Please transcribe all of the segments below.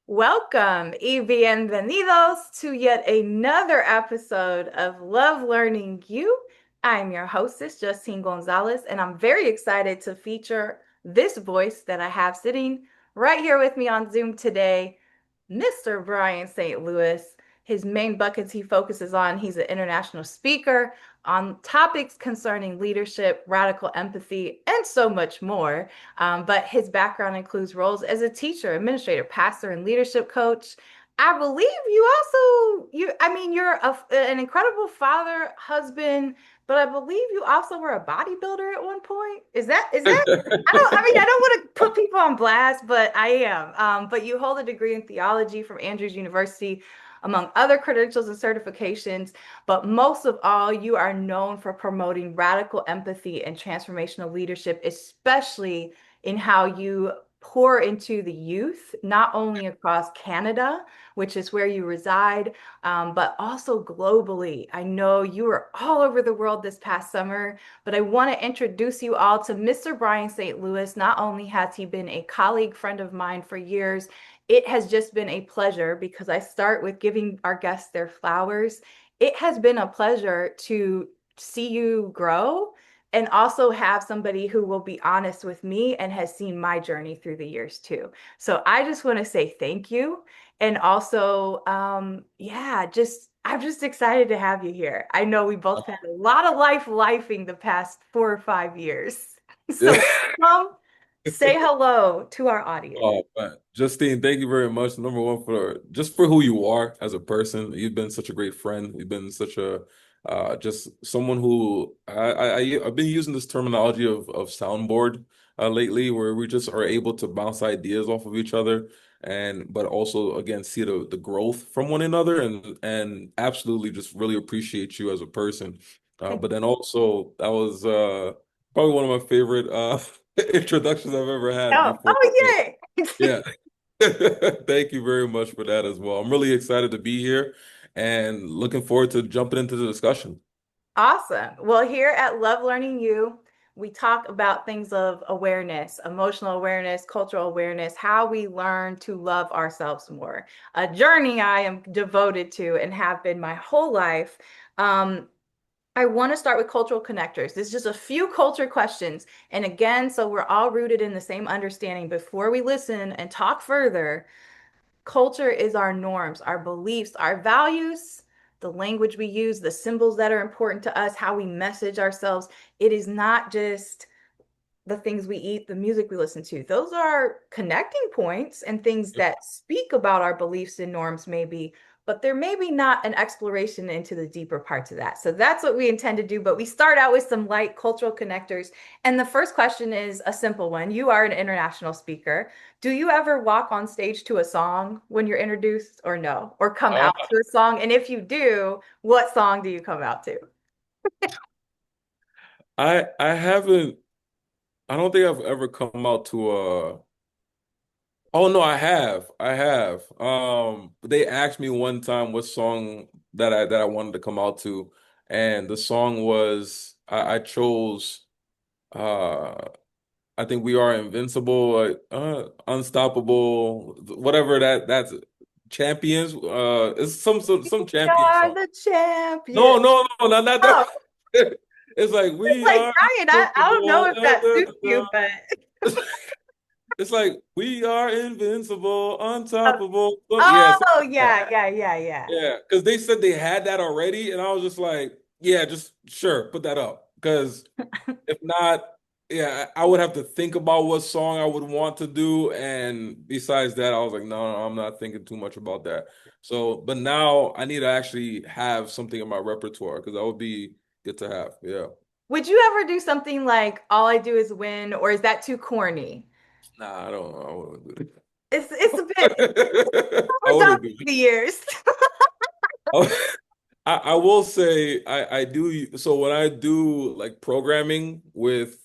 Welcome y bienvenidos to yet another episode of Love Learning You. I'm your hostess, Justine Gonzalez, and I'm very excited to feature this voice that I have sitting right here with me on Zoom today, Mr. Bryan Saint Louis. His main buckets he focuses on, he's an international speaker on topics concerning leadership, radical empathy, and so much more. But his background includes roles as a teacher, administrator, pastor, and leadership coach. I believe you're an incredible father, husband, but I believe you also were a bodybuilder at one point. Is that, I don't want to put people on blast, but I am. But you hold a degree in theology from Andrews University, among other credentials and certifications. But most of all, you are known for promoting radical empathy and transformational leadership, especially in how you pour into the youth, not only across Canada, which is where you reside, but also globally. I know you were all over the world this past summer, but I want to introduce you all to Mr. Bryan Saint Louis. Not only has he been a colleague, friend of mine for years, it has just been a pleasure because I start with giving our guests their flowers. It has been a pleasure to see you grow and also have somebody who will be honest with me and has seen my journey through the years too. So I just want to say thank you. And also, I'm just excited to have you here. I know we both had a lot of lifing the past 4 or 5 years. So come say hello to our audience. Oh man, Justine, thank you very much. Number one, for just for who you are as a person. You've been such a great friend. You've been such a just someone who I've been using this terminology of soundboard lately, where we just are able to bounce ideas off of each other, and but also again see the growth from one another, and absolutely just really appreciate you as a person. But then also that was probably one of my favorite introductions I've ever had Oh, before. oh yay! Yeah. Thank you very much for that as well. I'm really excited to be here and looking forward to jumping into the discussion. Awesome. Well, here at Love Learning You, we talk about things of awareness, emotional awareness, cultural awareness, how we learn to love ourselves more. A journey I am devoted to and have been my whole life. Um, I want to start with cultural connectors. This is just a few culture questions. And again, so we're all rooted in the same understanding before we listen and talk further. Culture is our norms, our beliefs, our values, the language we use, the symbols that are important to us, how we message ourselves. It is not just the things we eat, the music we listen to. Those are connecting points and things that speak about our beliefs and norms, maybe, but there may be not an exploration into the deeper parts of that. So that's what we intend to do. But we start out with some light cultural connectors. And the first question is a simple one. You are an international speaker. Do you ever walk on stage to a song when you're introduced, or no? Or come Uh, out to a song? And if you do, what song do you come out to? I haven't I don't think I've ever come out to a oh no, I have. I have. They asked me one time what song that I wanted to come out to, and the song was I chose I think We Are Invincible, Unstoppable, whatever that's Champions. It's some You champion are song. the champion. No, not that. Oh, It's like it's we like are Brian. I don't know invincible. if that suits you, but It's like we are invincible, oh, unstoppable. Yeah, something oh like that. yeah. Yeah, because they said they had that already, and I was just like, yeah, just sure, put that up. Because if not, yeah, I would have to think about what song I would want to do. And besides that, I was like, no, I'm not thinking too much about that. So, but now I need to actually have something in my repertoire because that would be good to have. Yeah. Would you ever do something like "All I Do Is Win," or is that too corny? Nah, I don't know. I wouldn't do It's a bit that. I overdone wouldn't over do the years. it. I will say I do so when I do like programming with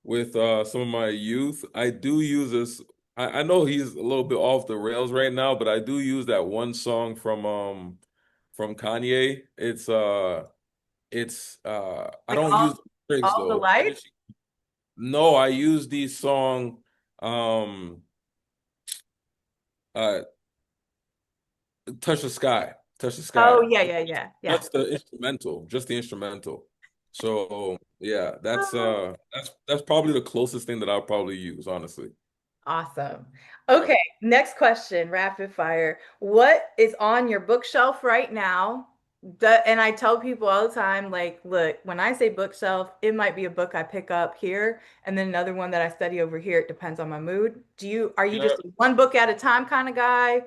some of my youth, I do use this. I know he's a little bit off the rails right now, but I do use that one song from Kanye. It's I Like don't use lyrics all the though. I lights. just no, I use the song um uh touch the sky, touch the Oh, sky. yeah, yeah, yeah, yeah. Just the instrumental, just the instrumental. So yeah, Oh, that's probably the closest thing that I'll probably use, honestly. awesome. Yeah. Okay, next question, rapid fire. What is on your bookshelf right now? And I tell people all the time, like, look, when I say bookshelf, it might be a book I pick up here and then another one that I study over here. It depends on my mood. Are you Yeah. just a one book at a time kind of guy?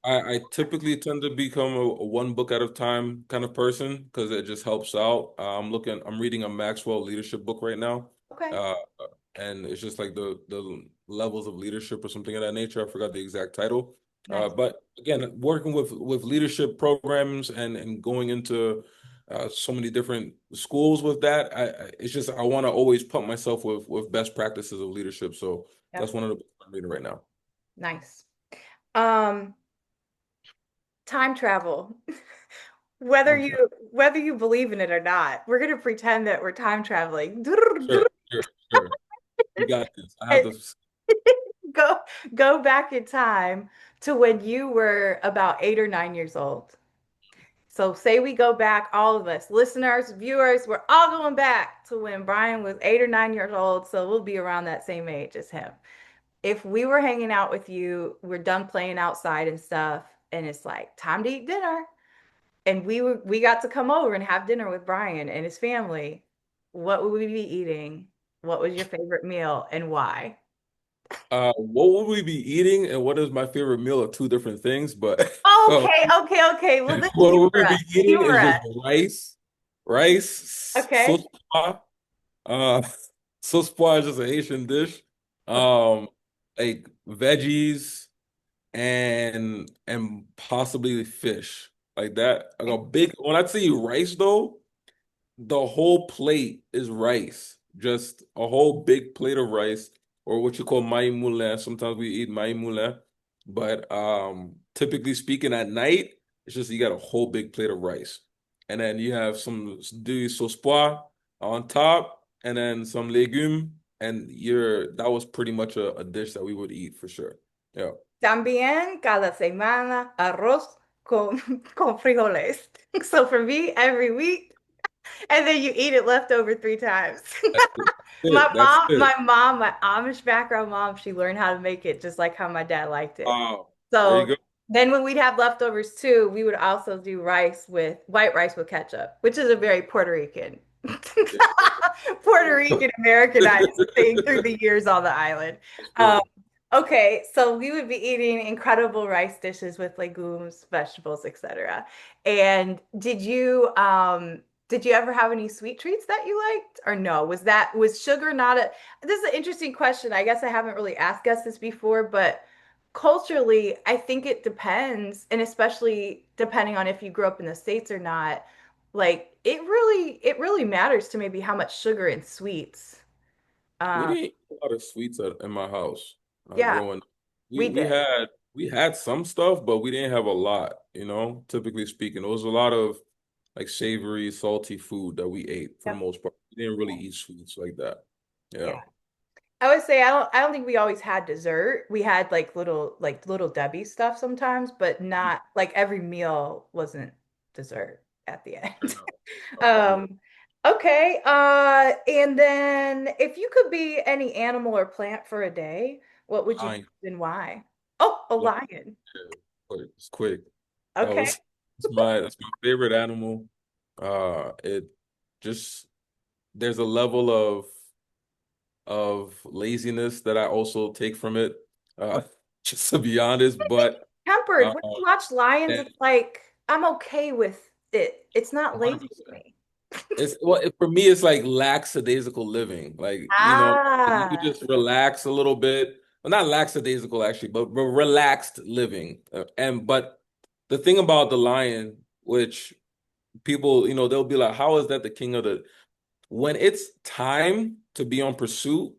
I typically tend to become a one book at a time kind of person because it just helps out. I'm reading a Maxwell leadership book right now. Okay, Uh, and it's just like the levels of leadership or something of that nature. I forgot the exact title. nice. But again, working with leadership programs and going into so many different schools with that, it's just I want to always put myself with best practices of leadership. So that's Yep, one of the books I'm reading right now. nice. Um, Time travel. Whether I'm you trying. whether you believe in it or not, we're gonna pretend that we're time traveling. Sure, sure, sure. You got this. I have And this. go go back in time to when you were about 8 or 9 years old. So say we go back, all of us, listeners, viewers, we're all going back to when Bryan was 8 or 9 years old. So we'll be around that same age as him. If we were hanging out with you, we're done playing outside and stuff, and it's like time to eat dinner. And we got to come over and have dinner with Bryan and his family. What would we be eating? What was your favorite meal and why? What would we be eating and what is my favorite meal are two different things, but Okay, okay, okay. Well, then what humor would we be us. eating Humor is us. just rice, Okay. sauce pois. Uh, sauce pois is just a Haitian dish. Okay. Like veggies and possibly fish like that. Like a big. When I say rice though, the whole plate is rice. Just a whole big plate of rice, or what you call maï moulin. Sometimes we eat maï moulin, but typically speaking, at night, it's just you got a whole big plate of rice, and then you have some du sauce pois on top, and then some legume, and that was pretty much a dish that we would eat for sure. Yeah. También cada semana arroz con frijoles. So for me, every week, and then you eat it leftover 3 times. That's it. That's it. My mom, my Amish background mom, she learned how to make it just like how my dad liked it. Wow. There you So go. then when we'd have leftovers too, we would also do white rice with ketchup, which is a very Puerto Rican, Puerto Rican Americanized thing through the years on the island. That's Um, good. okay, so we would be eating incredible rice dishes with legumes, vegetables, etc. And did you ever have any sweet treats that you liked or no? Was sugar not a this is an interesting question. I guess I haven't really asked guests this before, but culturally, I think it depends, and especially depending on if you grew up in the States or not, like it really matters to maybe how much sugar and sweets. We Um, didn't eat a lot of sweets in my house yeah, growing up. We we we did. had we had some stuff, but we didn't have a lot, typically speaking. It was a lot of like savory, salty food that we ate for the Yep. most part. We didn't really eat sweets like that. Yeah. Yeah. I would say I don't think we always had dessert. We had like little Debbie stuff sometimes, but not like every meal wasn't dessert at the Fair end. enough. Okay. Um, okay. And then if you could be any animal or plant for a day, what would you be Lion. and why? Oh, a Lion. lion. Yeah. Quick. It's quick. That Okay. was that's my favorite animal. It just there's a level of laziness that I also take from it. Uh, just to be honest, but Tempered. uh, When you watch lions, and it's like I'm okay with it. It's not lazy to 100%. me. For me, it's like lackadaisical living. Like, like you could Ah. just relax a little bit. Well, not lackadaisical actually, but relaxed living. But the thing about the lion, which people, they'll be like, how is that the king of the when it's time to be on pursuit,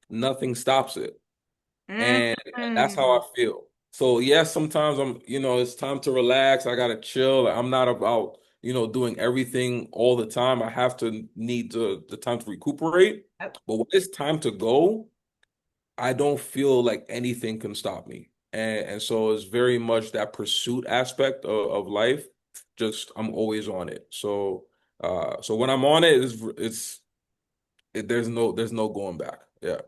nothing stops it. And that's how Mm. I feel. So yes, sometimes it's time to relax. I gotta chill. I'm not about, doing everything all the time. I have to need the time to recuperate. Oh, But when it's time to go, I don't feel like anything can stop me. And so it's very much that pursuit aspect of life. Just I'm always on it. So when I'm on it, there's no going back. Yeah.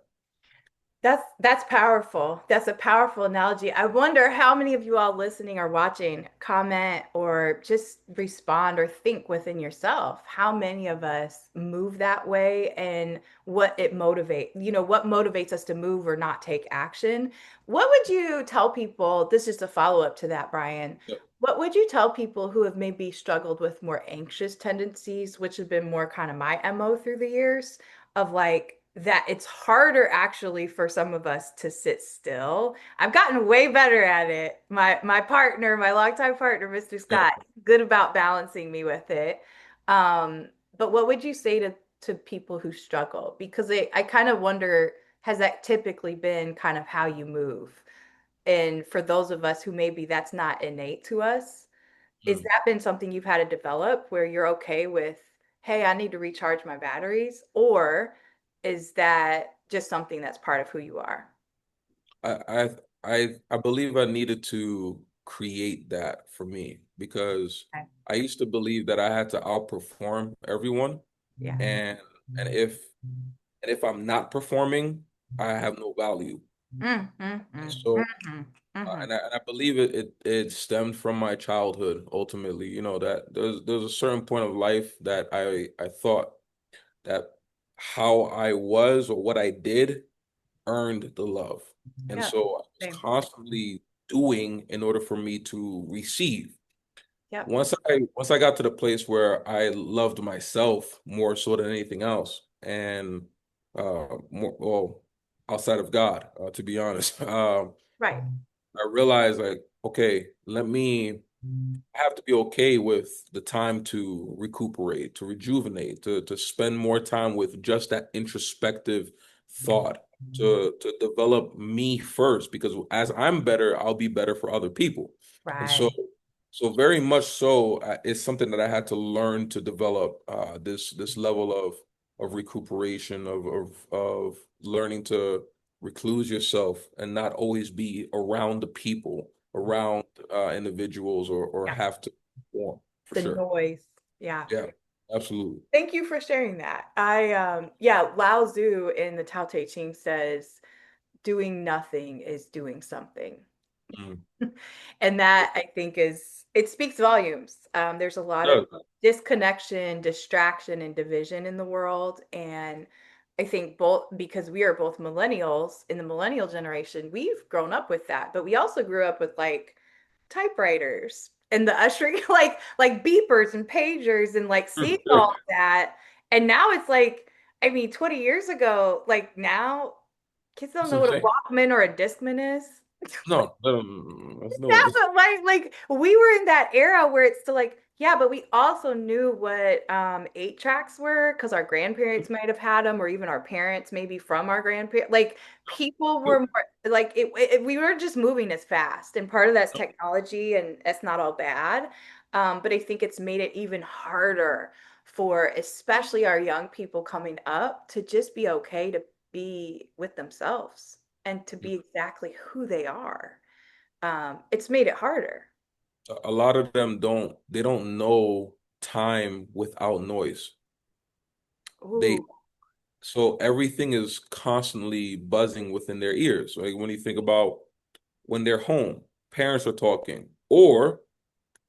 That's powerful. That's a powerful analogy. I wonder how many of you all listening or watching comment or just respond or think within yourself. How many of us move that way and what motivates us to move or not take action? What would you tell people? This is a follow-up to that, Bryan. Yep. What would you tell people who have maybe struggled with more anxious tendencies, which have been more kind of my MO through the years? Of like that it's harder actually for some of us to sit still. I've gotten way better at it. My partner, my longtime partner, Mr. Yeah. Scott, good about balancing me with it. But what would you say to people who struggle? Because I kind of wonder, has that typically been kind of how you move? And for those of us who maybe that's not innate to us, is Mm. that been something you've had to develop where you're okay with, hey, I need to recharge my batteries? Or is that just something that's part of who you are? I I I believe I needed to create that for me because Okay. I used to believe that I had to outperform everyone, Yeah. and and if and if I'm not performing, I have no value. Mm, mm, And mm, so mhm, mhm. and I believe it stemmed from my childhood ultimately, that there's a certain point of life that I thought that how I was or what I did earned the love. And Yep. so I was Same. constantly doing in order for me to receive. Yep. Once I got to the place where I loved myself more so than anything else, and more well outside of God, to be honest, Right. I realized like, okay, I have to be okay with the time to recuperate, to rejuvenate, to spend more time with just that introspective thought, to develop me first, because as I'm better, I'll be better for other people. And so Right. so very much so, it's something that I had to learn to develop this level of recuperation, of learning to recluse yourself and not always be around the people, around individuals, or Yeah. have to perform for The sure. noise. Yeah. Yeah, absolutely. Thank you for sharing that. Yeah, Lao Tzu in the Tao Te Ching says, doing nothing is doing something. Mm. And that I think it speaks volumes. There's a lot of Yeah. disconnection, distraction, and division in the world. And I think both because we are both millennials in the millennial generation, we've grown up with that, but we also grew up with like typewriters and the ushering, like beepers and pagers and like seeing all of that. And now it's like, I mean, 20 years ago, like now kids don't That's know what a insane. Walkman or a Discman is. No, that's no. Yeah, but like we were in that era where it's still like, yeah, but we also knew what 8 tracks were because our grandparents might have had them, or even our parents, maybe from our grandparents. Like people were more like we were just moving as fast, and part of that's technology, and that's not all bad. But I think it's made it even harder for especially our young people coming up to just be okay to be with themselves and to be exactly who they are. It's made it harder. A lot of them don't know time without noise. They Ooh, So everything is constantly buzzing within their ears. Like when you think about when they're home, parents are talking, or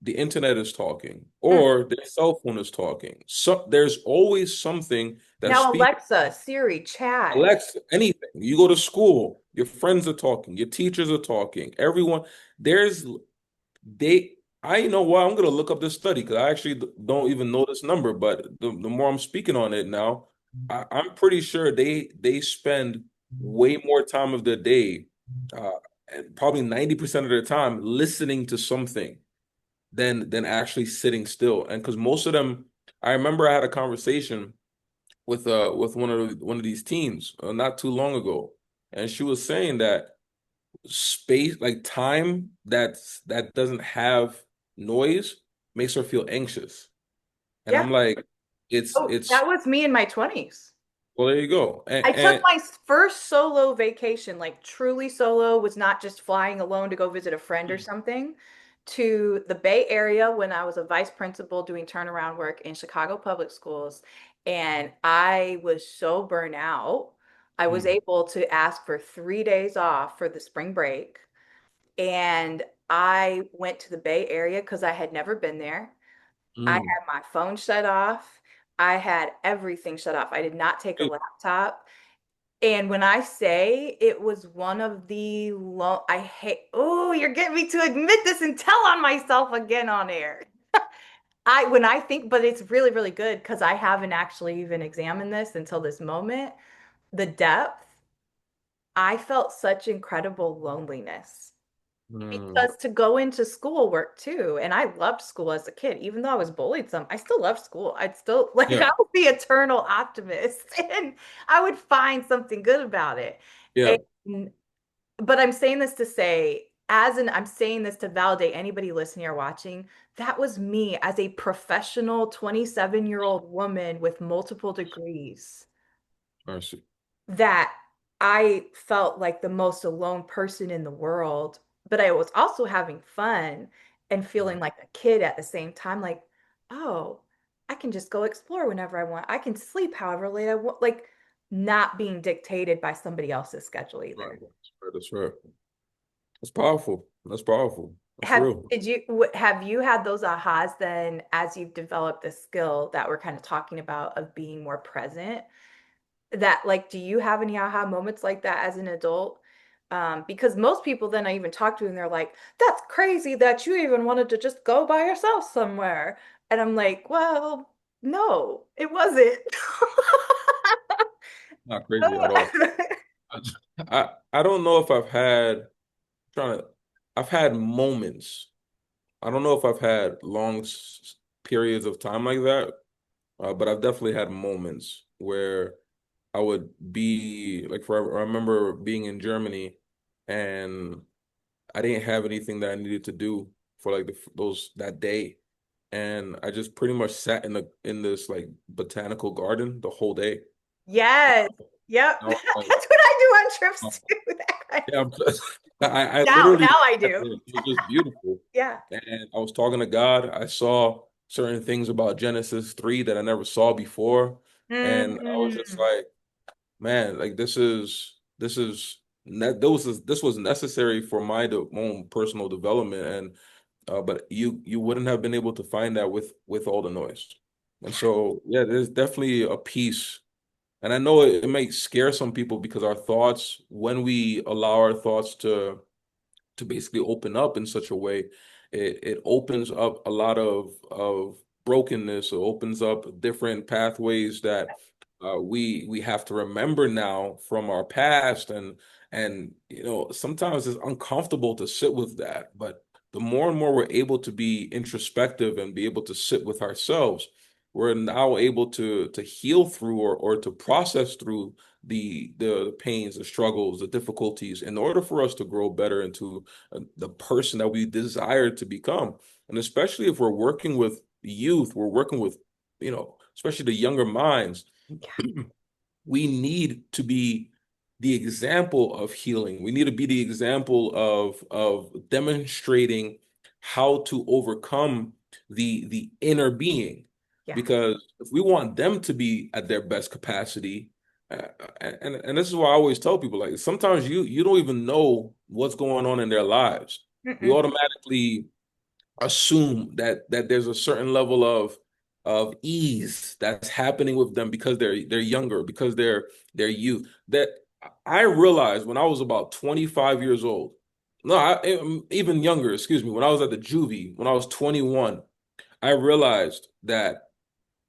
the internet is talking, mm. or their cell phone is talking. So there's always something that's Now speaking. Alexa, Siri, chat. Alexa, anything. You go to school, your friends are talking, your teachers are talking, everyone. There's they I know why I'm gonna look up this study because I actually don't even know this number, but the more I'm speaking on it now, I'm pretty sure they spend way more time of their day, uh, and probably 90% of their time listening to something than actually sitting still. And because most of them, I remember I had a conversation with one of these teens not too long ago, and she was saying that space, like time that doesn't have noise, makes her feel anxious. And Yeah. I'm like, it's Oh, it's that was me in my 20s. Well, there you go. I took my first solo vacation, like truly solo, was not just flying alone to go visit a friend or something, to the Bay Area when I was a vice principal doing turnaround work in Chicago public schools. And I was so burnt out. I was Mm, able to ask for 3 days off for the spring break. And I went to the Bay Area because I had never been there. I mm. had my phone shut off. I had everything shut off. I did not take a laptop. And when I say it was one of the low, I hate, oh, you're getting me to admit this and tell on myself again on air. When I think, but it's really, really good because I haven't actually even examined this until this moment. The depth, I felt such incredible loneliness Mm. because to go into schoolwork too, and I loved school as a kid, even though I was bullied some, I still loved school. I'd still like Yeah, I was the eternal optimist and I would find something good about it. yeah. And but I'm saying this to say, I'm saying this to validate anybody listening or watching, that was me as a professional 27-year-old woman with multiple degrees I see. that I felt like the most alone person in the world, but I was also having fun and feeling Mm. like a kid at the same time, like, oh, I can just go explore whenever I want. I can sleep however late I want, like not being dictated by somebody else's schedule Right, either. that's right. That's right. That's powerful. That's powerful. That's Have real. did you have you had those ahas then as you've developed the skill that we're kind of talking about of being more present? That like, do you have any aha moments like that as an adult? Because most people then I even talk to and they're like, "That's crazy that you even wanted to just go by yourself somewhere." And I'm like, "Well, no, it wasn't." Not crazy at all. I, I don't know if trying to I've had moments. I don't know if I've had long periods of time like that, but I've definitely had moments where I would be like, I remember being in Germany and I didn't have anything that I needed to do for like those that day, and I just pretty much sat in this like botanical garden the whole day. Yes. Yep. I That's was like, what I do on oh, trips too. That kind of yeah, I now literally I sat do. there. It was just beautiful, Yeah. and I was talking to God. I saw certain things about Genesis 3 that I never saw before, and I was just Mhm. like, man, like this was necessary for my own personal development, and but you wouldn't have been able to find that with all the noise. And so yeah, there's definitely a piece. And I know it may scare some people because our thoughts, when we allow our thoughts to basically open up in such a way, it opens up a lot of brokenness. It opens up different pathways that we have to remember now from our past, and sometimes it's uncomfortable to sit with that, but the more and more we're able to be introspective and be able to sit with ourselves, we're now able to heal through or to process through the pains, the struggles, the difficulties in order for us to grow better into the person that we desire to become. And especially if we're working with youth, we're working with, especially the younger minds, Yeah. we need to be the example of healing. We need to be the example of demonstrating how to overcome the inner being. Yeah. Because if we want them to be at their best capacity, and this is why I always tell people, like, sometimes you don't even know what's going on in their lives. We Mm-mm. automatically assume that there's a certain level of ease that's happening with them because they're younger, because they're youth. That I realized when I was about 25 years old. No, even younger, excuse me, when I was at the juvie, when I was 21, I realized that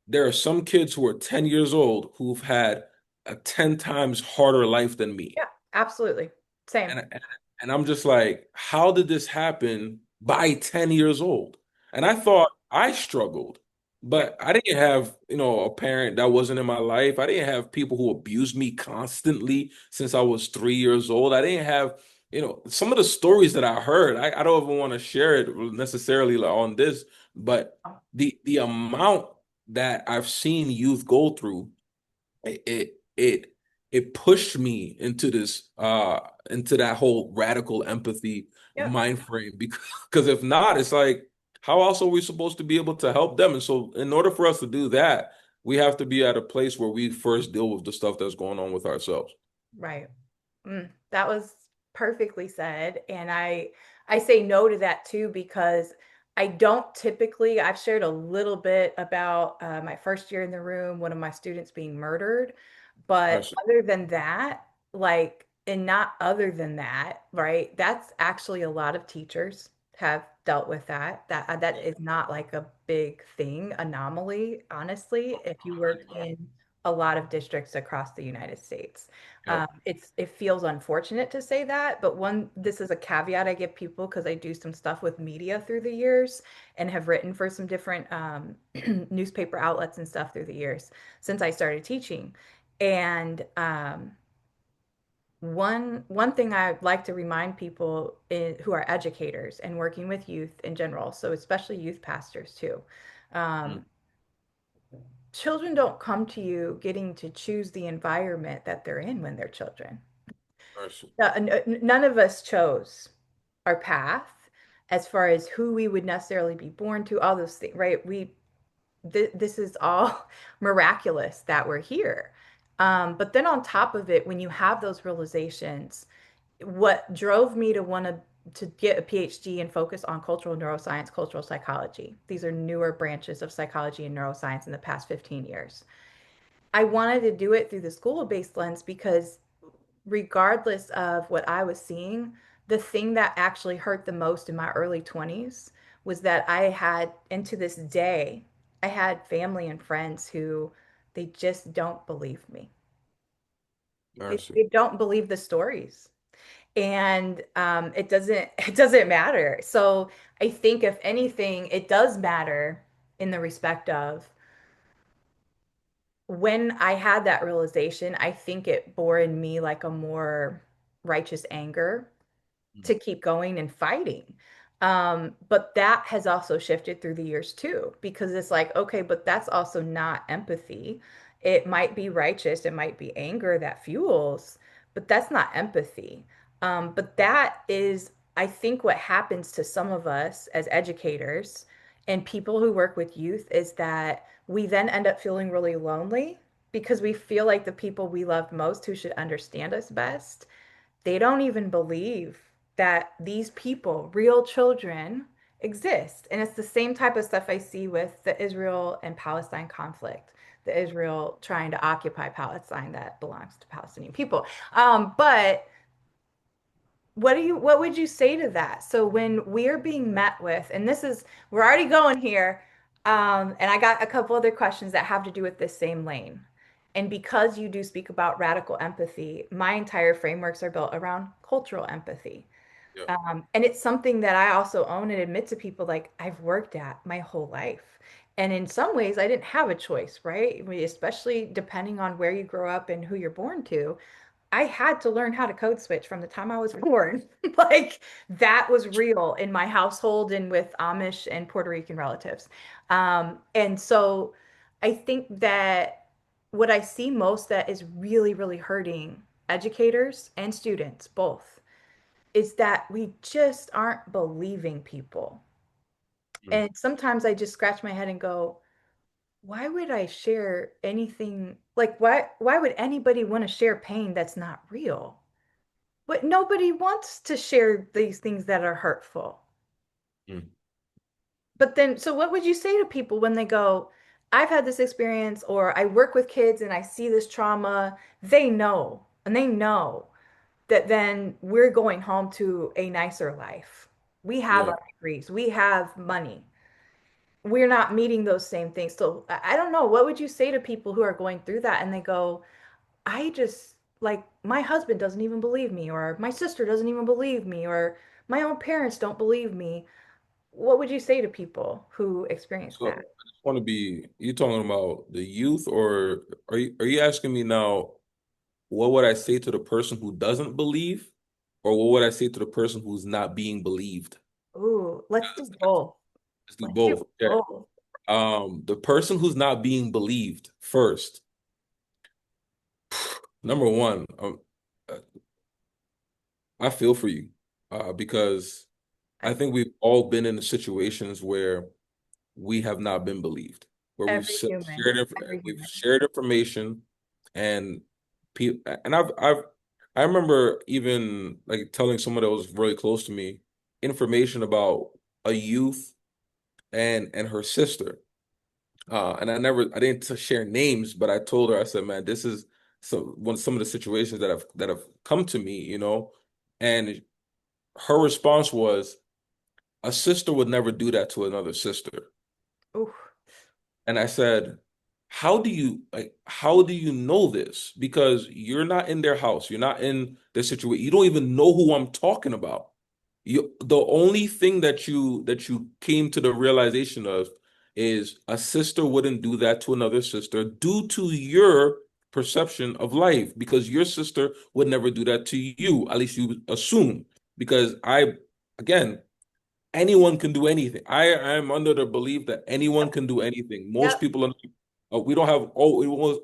there are some kids who are 10 years old who've had a 10 times harder life than me. Yeah, absolutely. Same. And and I'm just like, how did this happen by 10 years old? And I Yeah. thought I struggled, Yeah. but I didn't have, a parent that wasn't in my life. I didn't have people who abused me constantly since I was 3 years old. I didn't have, some of the stories that I heard. I don't even want to share it necessarily on this, but the amount that I've seen youth go through, it it pushed me into that whole radical empathy Yep. mind frame because if not, it's like how else are we supposed to be able to help them? And so in order for us to do that, we have to be at a place where we first deal with the stuff that's going on with ourselves. Right. That was perfectly said. And I say no to that too because I don't typically, I've shared a little bit about my first year in the room, one of my students being murdered. I But see. other than that, like, and not other than that, right? That's actually a lot of teachers have dealt with that. That Yeah. is not like a big thing, anomaly, honestly, if you work in a lot of districts across the United States. Yep. It feels unfortunate to say that, but this is a caveat I give people because I do some stuff with media through the years and have written for some different newspaper outlets and stuff through the years since I started teaching. And one thing I like to remind people who are educators and working with youth in general, so especially youth pastors too. Mm, Um, Children don't come to you getting to choose the environment that they're in when they're children. I see. None of us chose our path as far as who we would necessarily be born to, all those things, right? This is all miraculous that we're here. But then on top of it, when you have those realizations, what drove me to want to get a PhD and focus on cultural neuroscience, cultural psychology. These are newer branches of psychology and neuroscience in the past 15 years. I wanted to do it through the school-based lens because regardless of what I was seeing, the thing that actually hurt the most in my early 20s was that I had, and to this day, I had family and friends who they just don't believe me. I They, see. they don't believe the stories. And it doesn't matter. So I think if anything, it does matter in the respect of when I had that realization, I think it bore in me like a more righteous anger Mm, to keep going and fighting. But that has also shifted through the years too, because it's like, okay, but that's also not empathy. It might be righteous, it might be anger that fuels, but that's not empathy. But that is, I think, what happens to some of us as educators and people who work with youth is that we then end up feeling really lonely because we feel like the people we love most who should understand us best they don't even believe that these people, real children, exist. And it's the same type of stuff I see with the Israel and Palestine conflict, the Israel trying to occupy Palestine that belongs to Palestinian people. But what would you say to that? So when we're being met with, and we're already going here, and I got a couple other questions that have to do with this same lane. And because you do speak about radical empathy, my entire frameworks are built around cultural empathy. yeah. And it's something that I also own and admit to people like I've worked at my whole life. And in some ways, I didn't have a choice, right? Especially depending on where you grow up and who you're born to. I had to learn how to code switch from the time I was born. Like that was real in my household and with Amish and Puerto Rican relatives. And so I think that what I see most that is really, really hurting educators and students both is that we just aren't believing people. Mm, And sometimes I just scratch my head and go, why would I share anything? Like, why would anybody want to share pain that's not real? But nobody wants to share these things that are hurtful. mm. But then, so what would you say to people when they go, I've had this experience, or I work with kids and I see this trauma? They know that then we're going home to a nicer life. We have Yeah. our degrees, we have money. We're not meeting those same things. So I don't know. What would you say to people who are going through that and they go, I just like my husband doesn't even believe me, or my sister doesn't even believe me, or my own parents don't believe me. What would you say to people who experience So that? I just want to be, you talking about the youth, or are you asking me now, what would I say to the person who doesn't believe, or what would I say to the person who's not being believed? Ooh, let's do both. Let's do Let's do both. Okay. both. The person who's not being believed first. Number one, uh, I feel for you because I think we've all been in situations where we have not been believed, where Every human, every we've human. shared information, and and I remember even like telling someone that was really close to me information about a youth and her sister. And I didn't share names, but I told her, I said, man, this is some of the situations that have come to me, and her response was, a sister would never do that to another sister. Ooh, And I said, how do you know this? Because you're not in their house, you're not in their situation, you don't even know who I'm talking about. The only thing that you came to the realization of is a sister wouldn't do that to another sister due to your perception of life, because your sister would never do that to you, at least you assume. Because again, anyone can do anything. I am under the belief that anyone can do anything. Most yep, people are, we don't have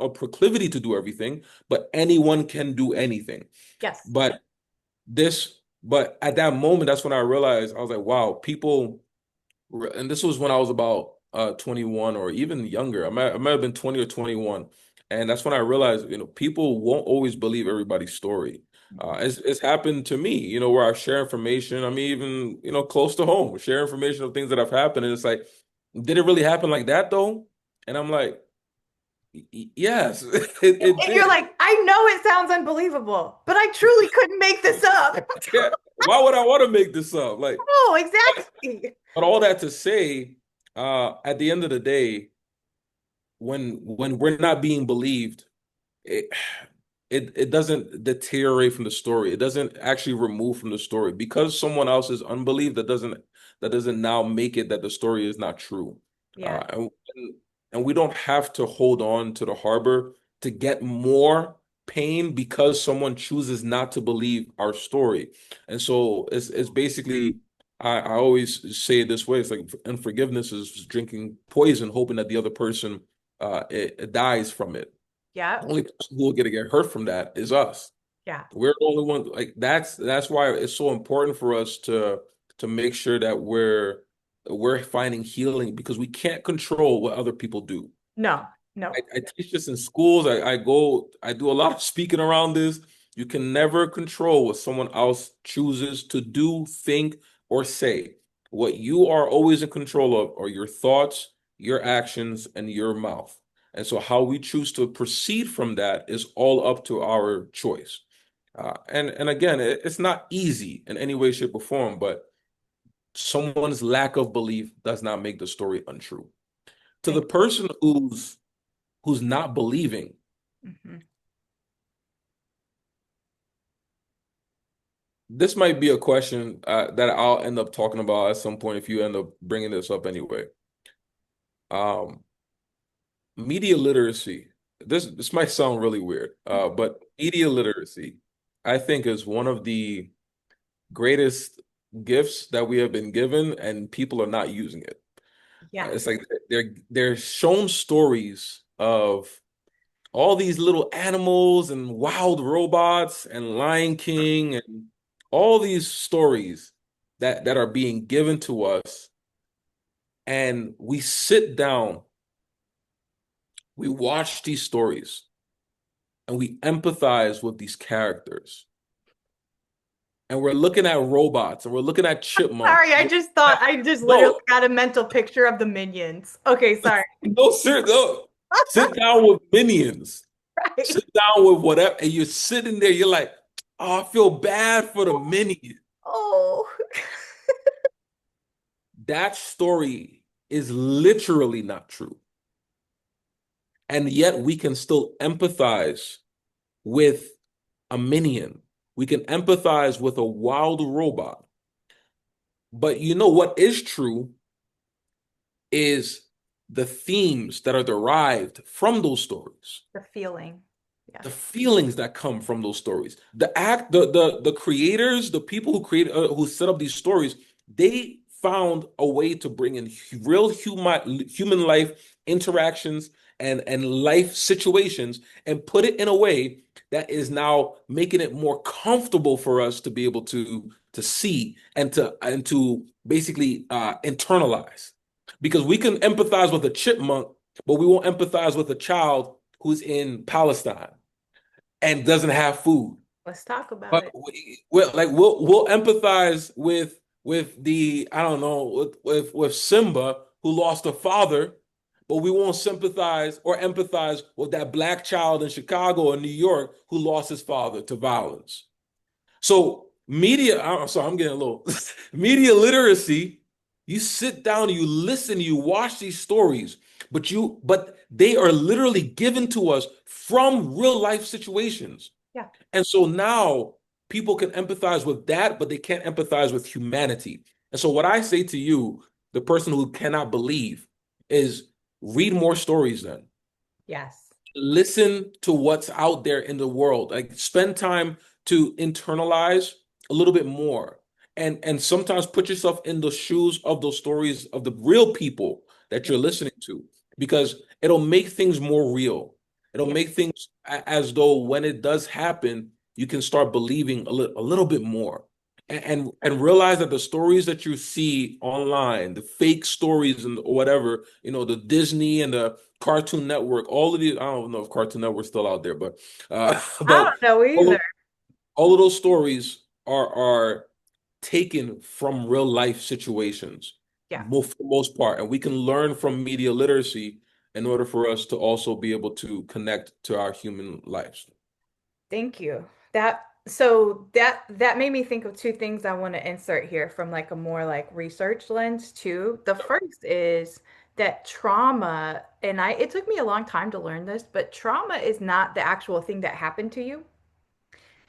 a proclivity to do everything, but anyone can do anything. yes. But but at that moment, that's when I realized, I was like, wow, people, and this was when I was about 21 or even younger. I might have been 20 or 21. And that's when I realized, people won't always believe everybody's story. Mhm. It's happened to me, where I share information. I mean, even, close to home, share information of things that have happened. And it's like, did it really happen like that though? And I'm like, Yes, it And you're did. like, I know it sounds unbelievable, but I truly couldn't make this up. Yeah. Why would I want to make this up? Like, Oh, but, exactly. but all that to say, at the end of the day, when we're not being believed, it it doesn't deteriorate from the story. It doesn't actually remove from the story because someone else is unbelieved. That doesn't now make it that the story is not true. Yeah. And we don't have to hold on to the harbor to get more pain because someone chooses not to believe our story. And so it's basically, I always say it this way. It's like unforgiveness is drinking poison, hoping that the other person it dies from it. Yeah. The only person who will get hurt from that is us. Yeah. We're the only one. Like that's why it's so important for us to make sure that we're finding healing, because we can't control what other people do. No, no. I teach this in schools. I do a lot of speaking around this. You can never control what someone else chooses to do, think, or say. What you are always in control of are your thoughts, your actions, and your mouth. And so how we choose to proceed from that is all up to our choice. And again, it's not easy in any way, shape, or form, but someone's lack of belief does not make the story untrue. To the Thank person who's not believing, you. Hmm. this might be a question that I'll end up talking about at some point if you end up bringing this up anyway. Um, Media literacy. This might sound really weird, but media literacy, I think, is one of the greatest gifts that we have been given, and people are not using it. Yes. It's like they're shown stories of all these little animals and wild robots and Lion King and all these stories that are being given to us, and we sit down, we watch these stories, and we empathize with these characters, and we're looking at robots and we're looking at chipmunks. Sorry, I just literally No, got a mental picture of the minions. Okay, sorry. no, sir, no. Sit down with minions. Right. Sit down with whatever, and you're sitting there. You're like, oh, I feel bad for the minions. Oh, That story is literally not true. And yet we can still empathize with a minion. We can empathize with a wild robot. But you know what is true is the themes that are derived from those stories, the feeling. the Yes. feelings that come from those stories, the creators, the people who set up these stories, they found a way to bring in real human life interactions and life situations and put it in a way that is now making it more comfortable for us to be able to see and to basically internalize. Because we can empathize with a chipmunk, but we won't empathize with a child who's in Palestine and doesn't have food. Let's talk about But it. we'll empathize with the I don't know with Simba who lost a father, but we won't sympathize or empathize with that black child in Chicago or New York who lost his father to violence. So media, I'm sorry, I'm getting a little media literacy. You sit down, you listen, you watch these stories, but they are literally given to us from real life situations. Yeah. And so now people can empathize with that, but they can't empathize with humanity. And so what I say to you, the person who cannot believe, is read more stories then. Yes. Listen to what's out there in the world. Like spend time to internalize a little bit more. And sometimes put yourself in the shoes of those stories of the real people that Yeah. you're listening to because it'll make things more real. It'll Yeah. make things as though when it does happen, you can start believing a little bit more. And realize that the stories that you see online, the fake stories and whatever, the Disney and the Cartoon Network, all of these, I don't know if Cartoon Network's still out there, but I but don't know all either. of, all of those stories are taken from real life situations, Yeah. for the most part, and we can learn from media literacy in order for us to also be able to connect to our human lives. Thank you. That made me think of two things I want to insert here from like a more like research lens too. The first is that trauma, and it took me a long time to learn this, but trauma is not the actual thing that happened to you.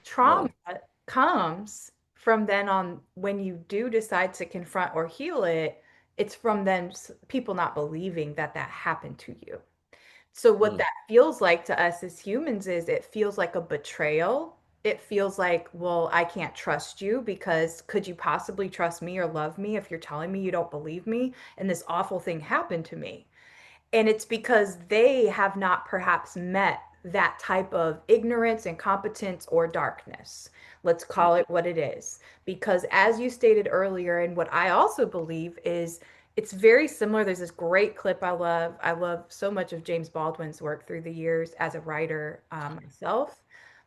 Trauma No. comes from then on when you do decide to confront or heal it, it's from then people not believing that that happened to you. So what Mm. that feels like to us as humans is it feels like a betrayal. It feels like, well, I can't trust you because could you possibly trust me or love me if you're telling me you don't believe me and this awful thing happened to me? And it's because they have not perhaps met that type of ignorance, incompetence, or darkness. Let's call it what it is. Because as you stated earlier, and what I also believe is it's very similar. There's this great clip I love. I love so much of James Baldwin's work through the years as a writer myself.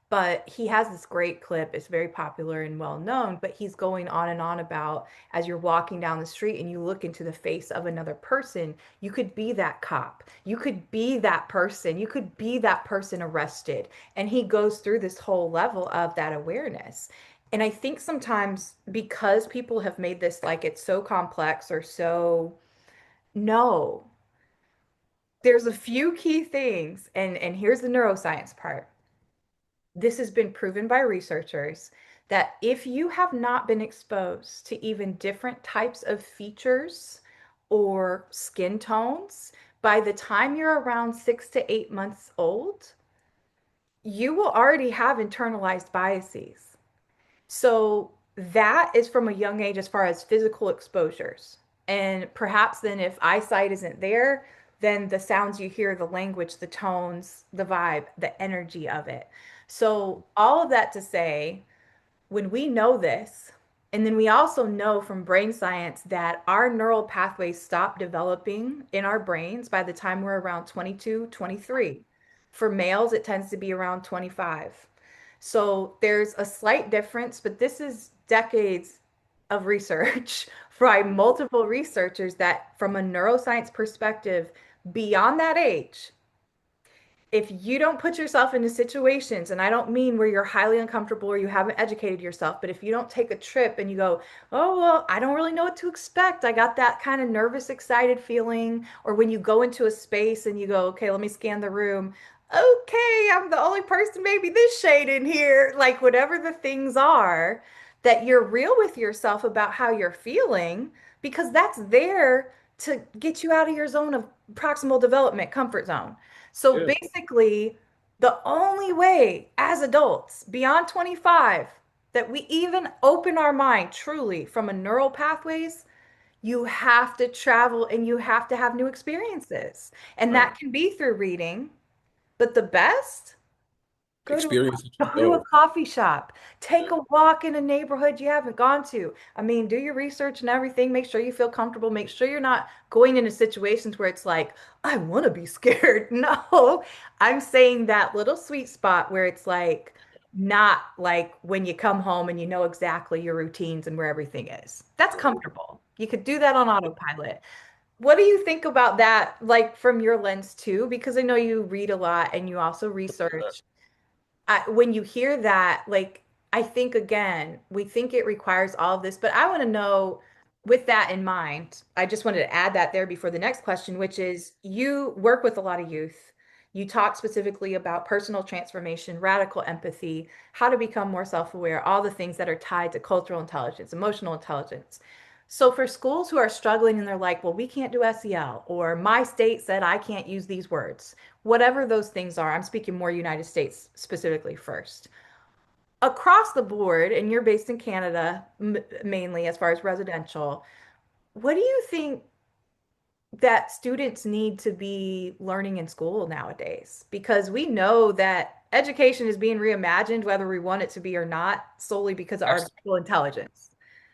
But he has this great clip. It's very popular and well known, but he's going on and on about as you're walking down the street and you look into the face of another person, you could be that cop. You could be that person. You could be that person arrested. And he goes through this whole level of that awareness. And I think sometimes because people have made this like it's so complex or so, no, there's a few key things. And here's the neuroscience part. This has been proven by researchers that if you have not been exposed to even different types of features or skin tones, by the time you're around 6 to 8 months old, you will already have internalized biases. So that is from a young age as far as physical exposures. And perhaps then if eyesight isn't there, then the sounds you hear, the language, the tones, the vibe, the energy of it. So all of that to say, when we know this, and then we also know from brain science that our neural pathways stop developing in our brains by the time we're around 22, 23. For males, it tends to be around 25. So there's a slight difference, but this is decades of research by multiple researchers that, from a neuroscience perspective, beyond that age, if you don't put yourself into situations, and I don't mean where you're highly uncomfortable or you haven't educated yourself, but if you don't take a trip and you go, oh, well, I don't really know what to expect. I got that kind of nervous, excited feeling. Or when you go into a space and you go, okay, let me scan the room. Okay, I'm the only person, maybe this shade in here. Like whatever the things are, that you're real with yourself about how you're feeling, because that's there to get you out of your zone of proximal development, comfort zone. So Yeah. basically, the only way as adults beyond 25 that we even open our mind truly from a neural pathways, you have to travel and you have to have new experiences. And Right. that can be through reading, but the best, Go to experience that you go to a know. coffee shop. Take a walk in a neighborhood you haven't gone to. I mean, do your research and everything. Make sure you feel comfortable. Make sure you're not going into situations where it's like, I want to be scared. No, I'm saying that little sweet spot where it's like not like when you come home and you know exactly your routines and where everything is. That's comfortable. You could do that on autopilot. What do you think about that, like from your lens too? Because I know you read a lot and you also research. When you hear that, like, I think again, we think it requires all of this, but I want to know, with that in mind, I just wanted to add that there before the next question, which is you work with a lot of youth. You talk specifically about personal transformation, radical empathy, how to become more self-aware, all the things that are tied to cultural intelligence, emotional intelligence. So for schools who are struggling and they're like, well, we can't do SEL, or my state said I can't use these words, whatever those things are, I'm speaking more United States specifically first. Across the board, and you're based in Canada mainly as far as residential, what do you think that students need to be learning in school nowadays? Because we know that education is being reimagined, whether we want it to be or not, solely because of That's, artificial intelligence.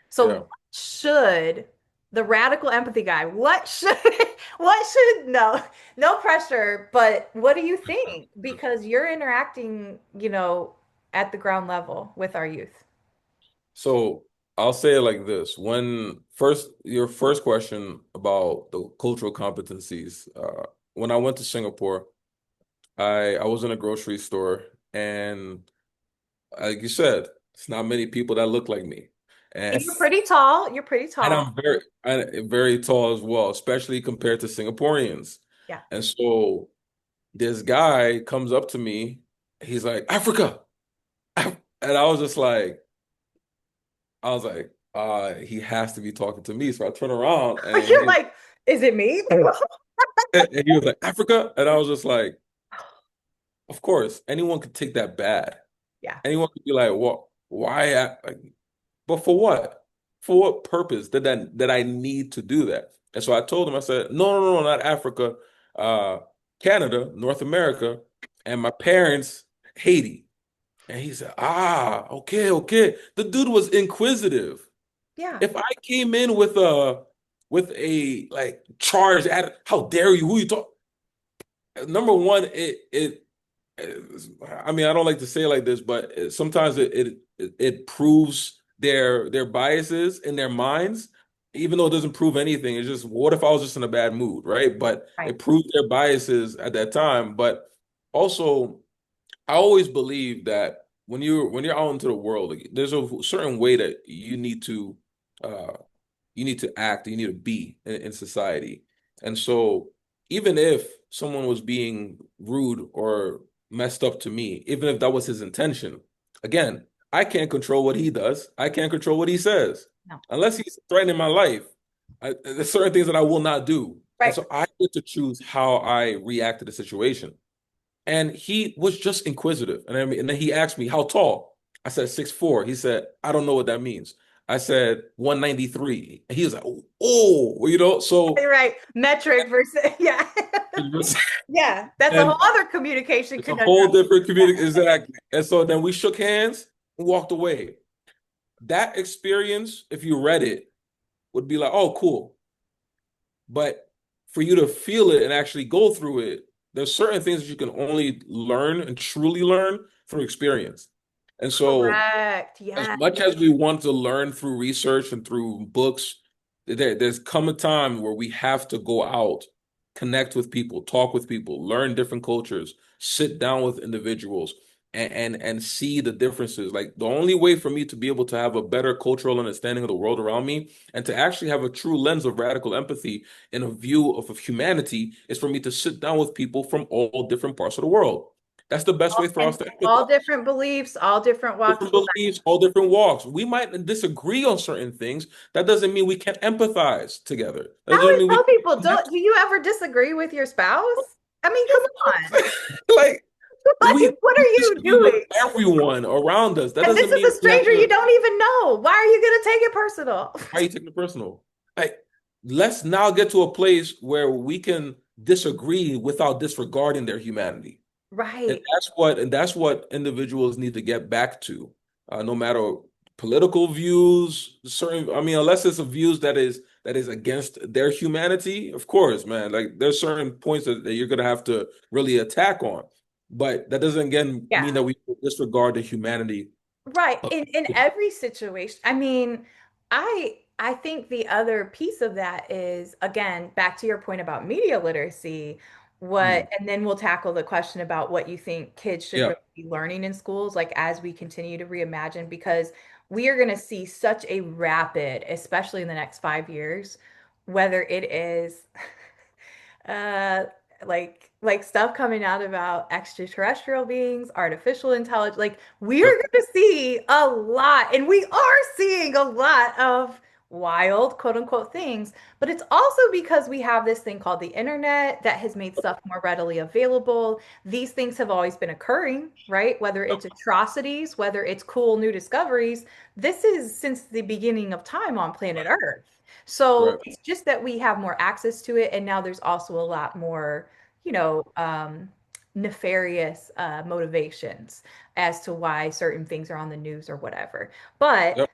So, yeah. what should the radical empathy guy, what should, no, no pressure, but what do you think? Because you're interacting, at the ground level with our youth. So I'll say it like this. Your first question about the cultural competencies, when I went to Singapore, I was in a grocery store and like you said, it's not many people that look like me. And And you're pretty tall. You're pretty and tall. I'm very tall as well, especially compared to Singaporeans. Yeah. And so this guy comes up to me, he's like, Africa. And I was like, he has to be talking to me. So I turn around You're like, is it me? and he was like, Africa? And I was just like, of course, anyone could take that bad. Yeah. Anyone could be like, what, why? But for what? For what purpose did I need to do that? And so I told him, I said, no, no, no, not Africa, uh, Canada, North America, and my parents, Haiti. And he said, okay, okay. The dude was inquisitive. Yeah. If I came in with a like charge at how dare you, who you talk? Number one, I mean, I don't like to say it like this, but sometimes it proves their biases in their minds, even though it doesn't prove anything. It's just what if I was just in a bad mood, right? But Right. it proved their biases at that time. But also, I always believe that when you're out into the world, like, there's a certain way that uh you need to act, you need to be in society. And so even if someone was being rude or messed up to me, even if that was his intention, again, I can't control what he does. I can't control what he says. No. Unless he's threatening my life, there's certain things that I will not do. And Right. so I get to choose how I react to the situation. And he was just inquisitive. And then he asked me, how tall? I said 6'4". He said, I don't know what that means. I said 193. And he was like, so Right. Metric versus yeah. it was, Yeah. That's a whole and other communication it's a conundrum. whole different community. Exactly. And so then we shook hands and walked away. That experience, if you read it, would be like, oh, cool. But for you to feel it and actually go through it, there's certain things that you can only learn and truly learn through experience. And so, Correct. as Yeah. much as we want to learn through research and through books, there's come a time where we have to go out, connect with people, talk with people, learn different cultures, sit down with individuals, and see the differences. Like the only way for me to be able to have a better cultural understanding of the world around me and to actually have a true lens of radical empathy and a view of humanity is for me to sit down with people from all different parts of the world. That's the best way for us And to all empathize. different beliefs, all different walks Different of life. beliefs, all different walks. We might disagree on certain things. That doesn't mean we can't empathize together. That I doesn't always mean we tell can't people, connect. do you ever disagree with your spouse? I mean, come on. Like we, Like, what are we you disagree with doing? everyone around us. That And this doesn't is mean a we have stranger you to. don't even know. Why are you going to take it personal? Why are you taking it personal? Like, let's now get to a place where we can disagree without disregarding their humanity. Right. And that's what individuals need to get back to. No matter political views, certain, I mean, unless it's a views that is against their humanity, of course, man. Like there's certain points that you're gonna have to really attack on. But that doesn't again mean Yeah. that we disregard the humanity Right. of In every situation. I mean, I think the other piece of that is again, back to your point about media literacy, Mm, and then we'll tackle the question about what you think kids should yeah, really be learning in schools, like as we continue to reimagine, because we are going to see such a rapid, especially in the next 5 years, whether it is uh like stuff coming out about extraterrestrial beings, artificial intelligence. Like we're yep, going to see a lot, and we are seeing a lot of wild, quote unquote, things. But it's also because we have this thing called the internet that has made stuff more readily available. These things have always been occurring, right? Whether yep, it's atrocities, whether it's cool new discoveries, this is since the beginning of time on planet Earth. So right. it's just that we have more access to it, and now there's also a lot more, nefarious motivations as to why certain things are on the news or whatever. But Yep.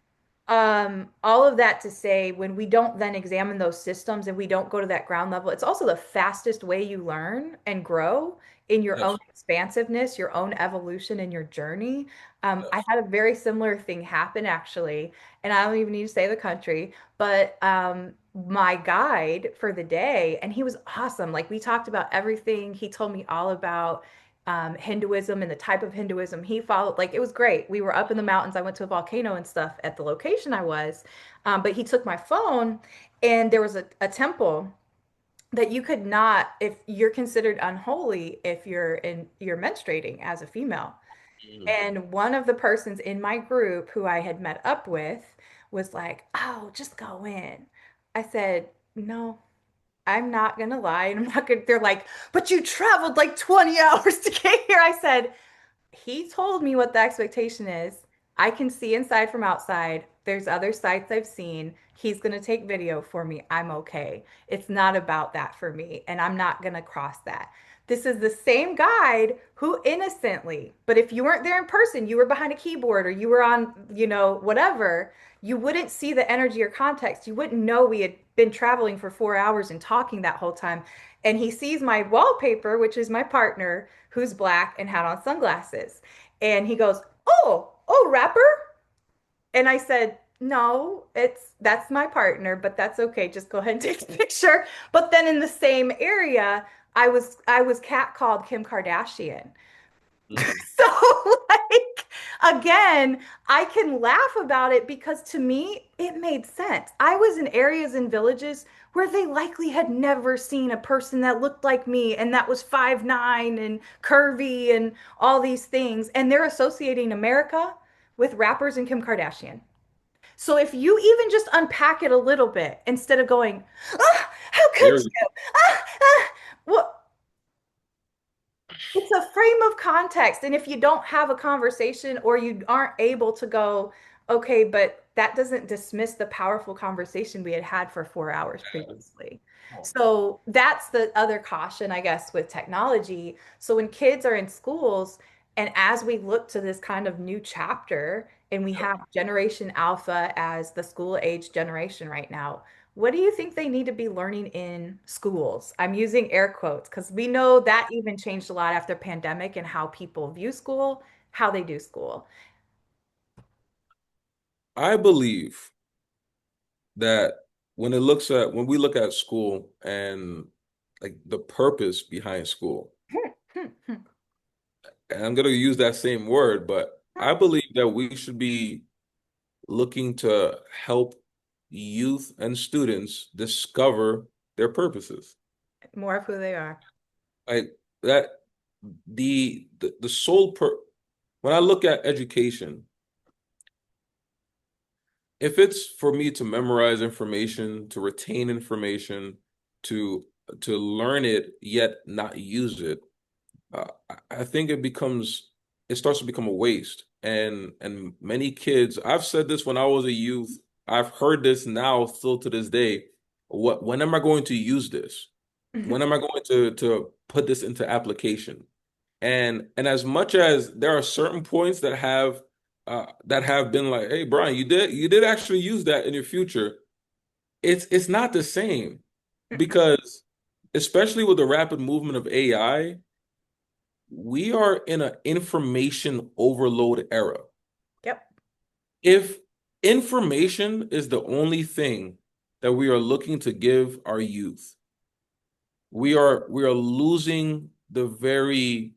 all of that to say, when we don't then examine those systems and we don't go to that ground level, it's also the fastest way you learn and grow in your own Yes. expansiveness, your own evolution, and your journey. I Yes. had a very similar thing happen actually, and I don't even need to say the country, but my guide for the day, and he was awesome. Like we talked about everything. He told me all about Hinduism and the type of Hinduism he followed. Like it was great. We were up in the mountains. I went to a volcano and stuff at the location I was. But he took my phone, and there was a temple that you could not, if you're considered unholy, if you're menstruating as a female. Mm, And one of the persons in my group who I had met up with was like, "Oh, just go in." I said, "No, I'm not gonna lie, and I'm not gonna." They're like, "But you traveled like 20 hours to get here." I said, he told me what the expectation is. I can see inside from outside. There's other sites I've seen. He's going to take video for me. I'm okay. It's not about that for me, and I'm not going to cross that. This is the same guide who innocently, but if you weren't there in person, you were behind a keyboard or you were on, whatever, you wouldn't see the energy or context. You wouldn't know we had been traveling for 4 hours and talking that whole time. And he sees my wallpaper, which is my partner, who's black and had on sunglasses. And he goes, "Oh, rapper?" And I said, "No, that's my partner, but that's okay. Just go ahead and take the picture." But then in the same area, I was catcalled Kim Kardashian. mm. So, like, again, I can laugh about it because to me, it made sense. I was in areas and villages where they likely had never seen a person that looked like me and that was 5'9" and curvy and all these things. And they're associating America with rappers and Kim Kardashian. So if you even just unpack it a little bit instead of going, "Ah, how could Very. you? What?" It's a frame of context. And if you don't have a conversation or you aren't able to go, okay, but that doesn't dismiss the powerful conversation we had had for 4 hours previously. So that's the other caution, I guess, with technology. So when kids are in schools, and as we look to this kind of new chapter, and we have Generation Alpha as the school age generation right now, what do you think they need to be learning in schools? I'm using air quotes because we know that even changed a lot after pandemic and how people view school, how they do school. I believe that when we look at school and like the purpose behind school, and I'm going to use that same word, but I believe that we should be looking to help youth and students discover their purposes. More of who they are. Like that, the sole per when I look at education, if it's for me to memorize information, to retain information, to to learn it yet not use it, I think it starts to become a waste. And many kids, I've said this when I was a youth, I've heard this now still to this day. When am I going to use this? When am I going to put this into application? And as much as there are certain points that have been like, hey, Brian, you did actually use that in your future. It's not the same Mm-mm. because especially with the rapid movement of AI, we are in an information overload era. Yep. If information is the only thing that we are looking to give our youth, we are losing the very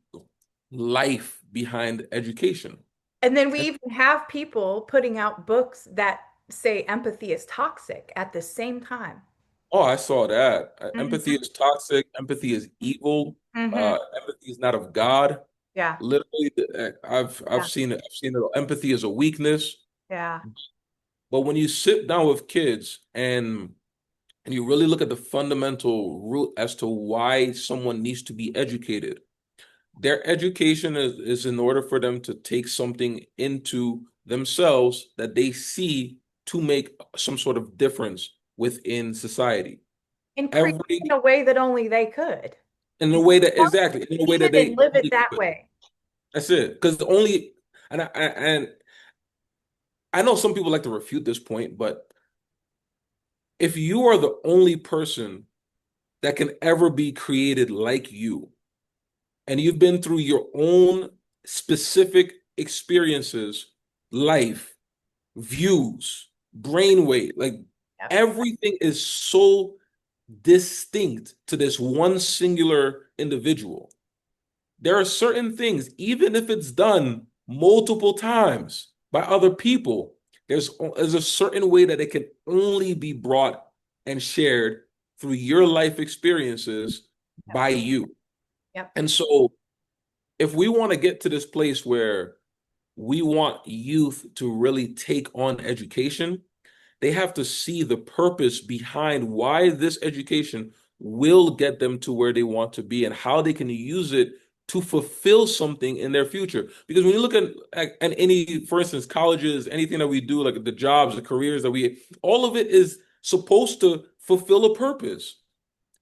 life behind education. And then we And, even have people putting out books that say empathy is toxic at the same time. oh, I saw that. Empathy Hmm. is toxic. Empathy is evil. Hmm. Empathy is not of God. Yeah. Literally, I've Yeah. seen it. I've seen it. Empathy is a weakness. Yeah. But when you sit down with kids and you really look at the fundamental root as to why someone needs to be educated, their education is in order for them to take something into themselves that they see to make some sort of difference within society. And create in Every a way that only they could. in a way that exactly in a way See that it and they live it only that could. way. That's it. Because the only and I know some people like to refute this point, but if you are the only person that can ever be created like you, and you've been through your own specific experiences, life, views, brainwave, like Yep. everything is so distinct to this one singular individual. There are certain things, even if it's done multiple times by other people, there's a certain way that it can only be brought and shared through your life experiences Yep. by you. Yep. And so if we want to get to this place where we want youth to really take on education, they have to see the purpose behind why this education will get them to where they want to be and how they can use it to fulfill something in their future. Because when you look at any, for instance, colleges, anything that we do, like the jobs, the careers that we, all of it is supposed to fulfill a purpose.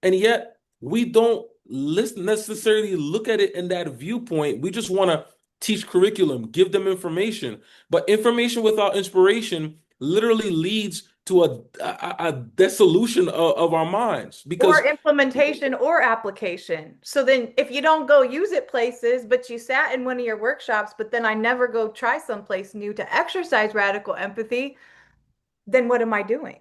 And yet we don't listen necessarily look at it in that viewpoint. We just want to teach curriculum, give them information. But information without inspiration literally leads to a dissolution of our minds Or because implementation or application. So then if you don't go use it places, but you sat in one of your workshops, but then I never go try someplace new to exercise radical empathy, then what am I doing?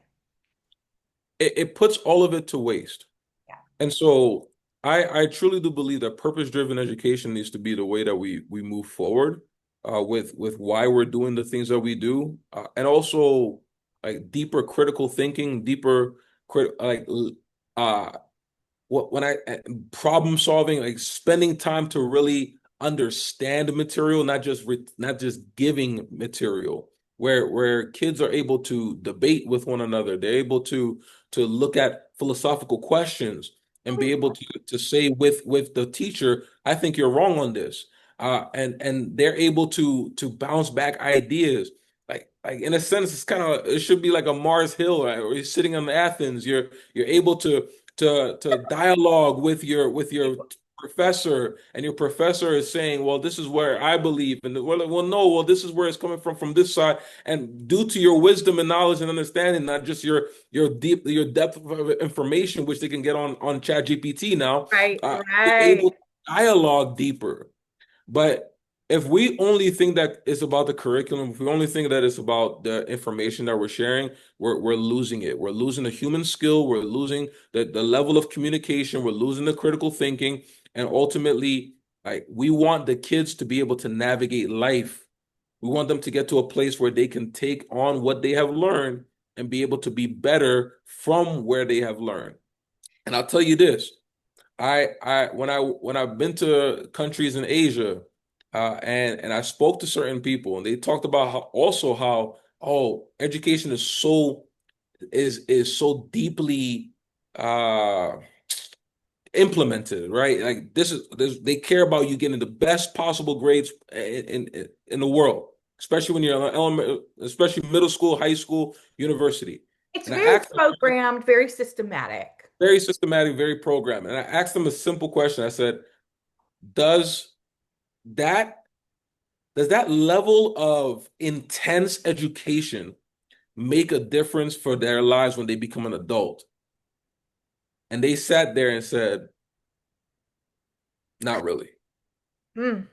it puts all of it to waste. Yeah. And so I truly do believe that purpose-driven education needs to be the way that we move forward with why we're doing the things that we do, and also like deeper critical thinking, deeper like uh when I problem solving, like spending time to really understand material, not just giving material, where kids are able to debate with one another, they're able to look at philosophical questions and be able to say with the teacher, I think you're wrong on this, and they're able to bounce back ideas. Like in a sense, it's kind of it should be like a Mars Hill, right? Or you're sitting in Athens, you're able to dialogue with your professor, and your professor is saying, well, this is where I believe, and well, no, well, this is where it's coming from this side, and due to your wisdom and knowledge and understanding, not just your depth of information, which they can get on Chat GPT now, Right, you're right. able to dialogue deeper. But if we only think that it's about the curriculum, if we only think that it's about the information that we're sharing, we're losing it. We're losing the human skill, we're losing the level of communication, we're losing the critical thinking, and ultimately, like we want the kids to be able to navigate life. We want them to get to a place where they can take on what they have learned and be able to be better from where they have learned. And I'll tell you this. When I've been to countries in Asia, and I spoke to certain people, and they talked about how oh, education is is so deeply uh implemented, right? Like they care about you getting the best possible grades in the world, especially when you're in elementary, especially middle school, high school, university. It's And I very asked them programmed, very systematic. very systematic, very programmed, and I asked them a simple question. I said, does that does that level of intense education make a difference for their lives when they become an adult? And they sat there and said, not really. Mm,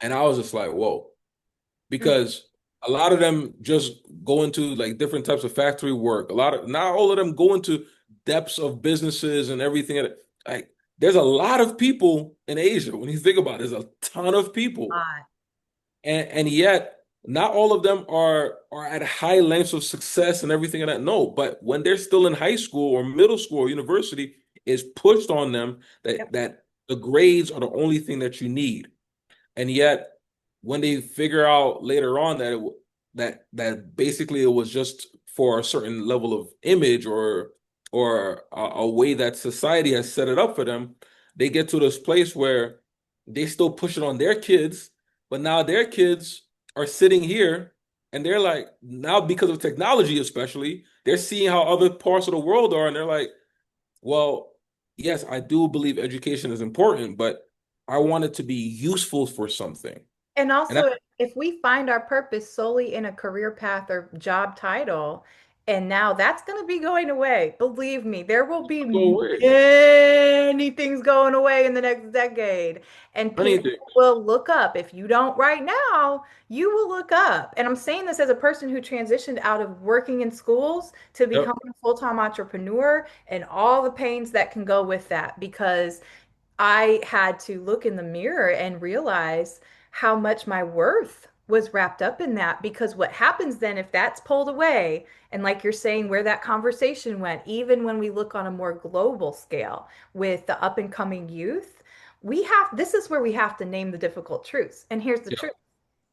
And I was just like, whoa, mm. because a lot of them just go into like different types of factory work. A lot of not all of them go into depths of businesses and everything. Like there's a lot of people in Asia. When you think about it, there's a ton of people. Hot. And yet not all of them are at high lengths of success and everything of that. No, but when they're still in high school or middle school or university, it's pushed on them that Yep. the grades are the only thing that you need. And yet, when they figure out later on that that basically it was just for a certain level of image or a way that society has set it up for them, they get to this place where they still push it on their kids, but now their kids are sitting here and they're like, now because of technology, especially, they're seeing how other parts of the world are, and they're like, well, yes, I do believe education is important, but I want it to be useful for something. And And that's also, if we find our purpose solely in a career path or job title, and now that's going to be going away, believe me, there will be so weird. many things going away in the next decade. And people Anything. will look up. If you don't right now, you will look up. And I'm saying this as a person who transitioned out of working in schools to Yep. becoming a full-time entrepreneur and all the pains that can go with that because I had to look in the mirror and realize how much my worth was wrapped up in that. Because what happens then, if that's pulled away, and like you're saying, where that conversation went, even when we look on a more global scale with the up and coming youth, this is where we have to name the difficult truths. And here's the Yeah.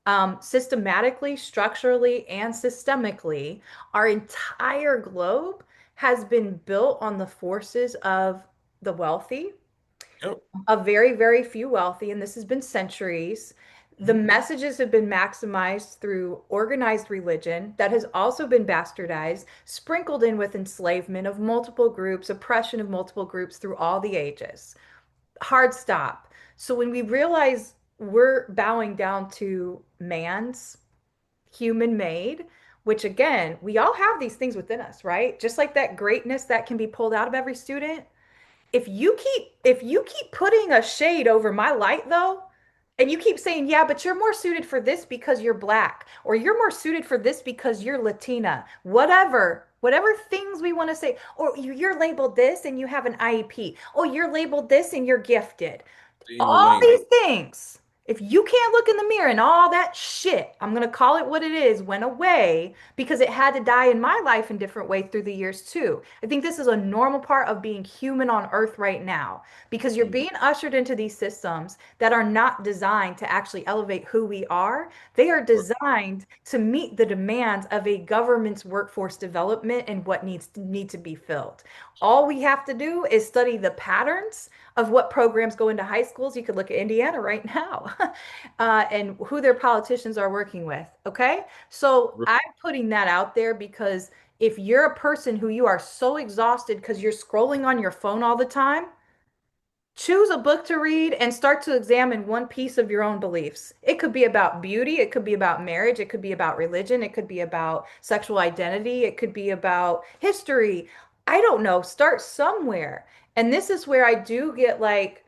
truth. Systematically, structurally, and systemically, our entire globe has been built on the forces of the wealthy, Yep. a very, very few wealthy, and this has been centuries. The Mhm. messages have been maximized through organized religion that has also been bastardized, sprinkled in with enslavement of multiple groups, oppression of multiple groups through all the ages. Hard stop. So when we realize we're bowing down to man's human made, which again, we all have these things within us, right? Just like that greatness that can be pulled out of every student, if you keep putting a shade over my light though, and you keep saying, yeah, but you're more suited for this because you're black, or you're more suited for this because you're Latina, whatever things we want to say, or you're labeled this and you have an IEP, oh, you're labeled this and you're gifted. Stay in your All lane. these things, if you can't look in the mirror and all that shit, I'm going to call it what it is, went away because it had to die in my life in different ways through the years too. I think this is a normal part of being human on earth right now because you're Mhm. being ushered into these systems that are not designed to actually elevate who we are. They are Right. designed to meet the demands of a government's workforce development and what need to be filled. All we have to do is study the patterns of what programs go into high schools. You could look at Indiana right now and who their politicians are working with. Okay. So I'm putting that out there because if you're a person who you are so exhausted because you're scrolling on your phone all the time, choose a book to read and start to examine one piece of your own beliefs. It could be about beauty, it could be about marriage, it could be about religion, it could be about sexual identity, it could be about history. I don't know. Start somewhere. And this is where I do get like,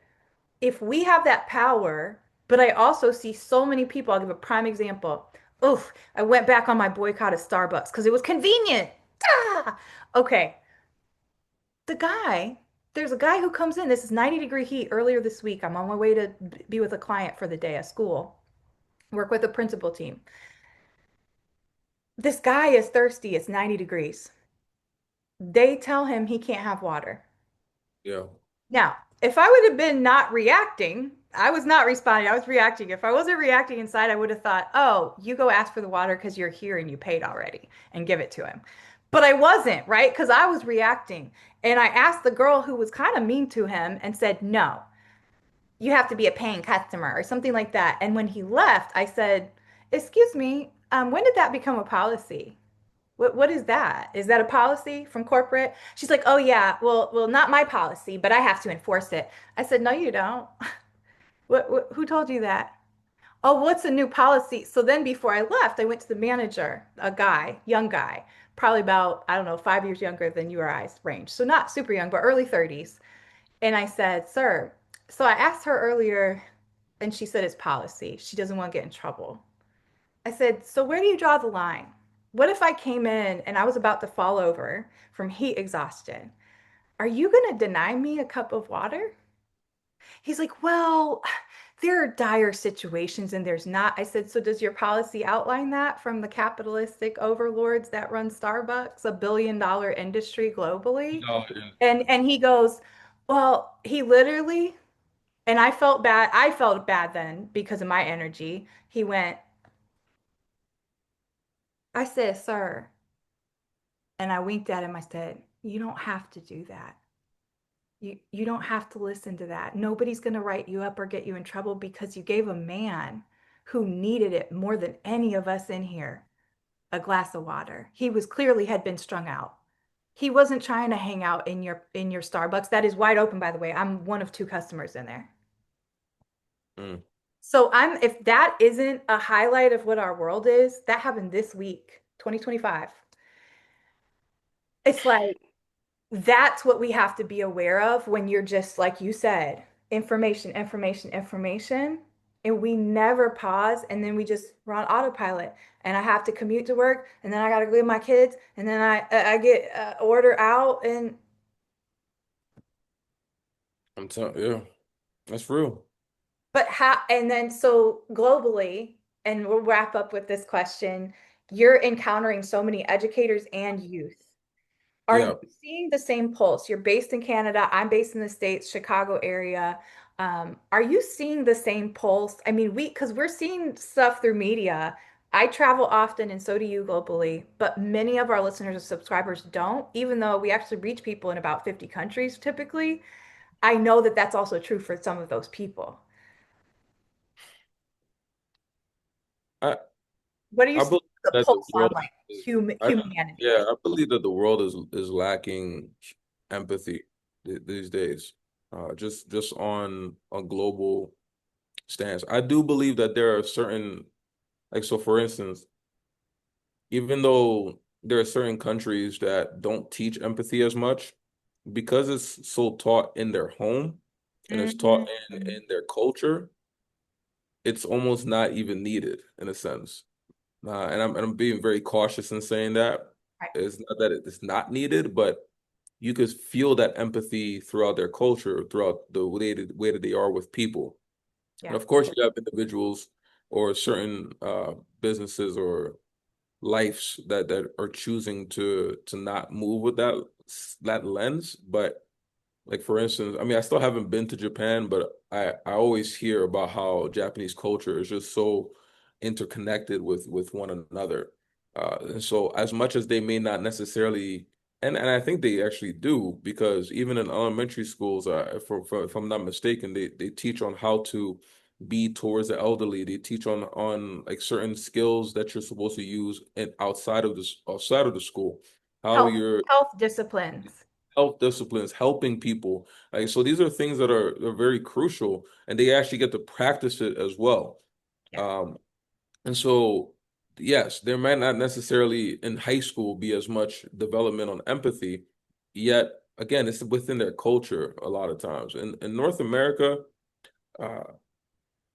if we have that power, but I also see so many people, I'll give a prime example. Oof, I went back on my boycott of Starbucks because it was convenient. Ah! Okay, the guy, there's a guy who comes in. This is 90-degree heat earlier this week. I'm on my way to be with a client for the day at school, work with a principal team. This guy is thirsty. It's 90 degrees. They tell him he can't have water. Yeah. Now, if I would have been not reacting, I was not responding, I was reacting. If I wasn't reacting inside, I would have thought, oh, you go ask for the water because you're here and you paid already and give it to him. But I wasn't, right? Because I was reacting. And I asked the girl who was kind of mean to him and said, no, you have to be a paying customer or something like that. And when he left, I said, excuse me, when did that become a policy? What is that? Is that a policy from corporate? She's like, "Oh yeah, well, not my policy, but I have to enforce it." I said, "No, you don't. Who told you that? Oh, what's the new policy? So then before I left, I went to the manager, a guy, young guy, probably about, I don't know, 5 years younger than you or I's range. So not super young, but early 30s. And I said, sir, so I asked her earlier, and she said it's policy. She doesn't want to get in trouble. I said, so where do you draw the line? What if I came in and I was about to fall over from heat exhaustion? Are you going to deny me a cup of water? He's like, well, there are dire situations and there's not. I said, so does your policy outline that from the capitalistic overlords that run Starbucks, $1 billion industry globally? No, yeah. And he goes, well, he literally, and I felt bad. I felt bad then because of my energy. He went, I said, sir, and I winked at him. I said, you don't have to do that. You don't have to listen to that. Nobody's going to write you up or get you in trouble because you gave a man who needed it more than any of us in here a glass of water. He was clearly had been strung out. He wasn't trying to hang out in your Starbucks. That is wide open, by the way. I'm one of two customers in there. Mm. So I'm if that isn't a highlight of what our world is, that happened this week, 2025. It's like that's what we have to be aware of when you're just like you said, information, information, information. And we never pause and then we just run autopilot. And I have to commute to work and then I got to go get my kids and then I get order out and I'm telling yeah, that's real. but how and then so globally and we'll wrap up with this question. You're encountering so many educators and youth. Are you Yeah. seeing the same pulse? You're based in Canada. I'm based in the States, Chicago area. Are you seeing the same pulse? I mean, because we're seeing stuff through media. I travel often, and so do you globally, but many of our listeners and subscribers don't, even though we actually reach people in about 50 countries typically. I know that that's also true for some of those people. I What are you I seeing believe the that the pulse on world like is, I humanity? yeah, I believe that the world is lacking empathy these days. Just on a global stance. I do believe that there are certain like so for instance, even though there are certain countries that don't teach empathy as much, because it's so taught in their home and it's taught Mhm. in their culture, it's almost not even needed in a sense. And I'm being very cautious in saying that. Right. It's not that it's not needed, but you could feel that empathy throughout their culture, throughout the way that they are with people. And Yeah. of course, you have individuals or certain businesses or lives that are choosing to not move with that lens. But like for instance, I mean, I still haven't been to Japan, but I always hear about how Japanese culture is just so interconnected with one another. And so as much as they may not necessarily, and I think they actually do, because even in elementary schools, if I'm not mistaken, they teach on how to be towards the elderly. They teach on like certain skills that you're supposed to use outside of the school, how Health you're health disciplines. health disciplines, helping people. Like so these are things that are very crucial and they actually get to practice it as well. Yeah. Um, and so yes, there might not necessarily in high school be as much development on empathy, yet again, it's within their culture a lot of times. In North America, uh,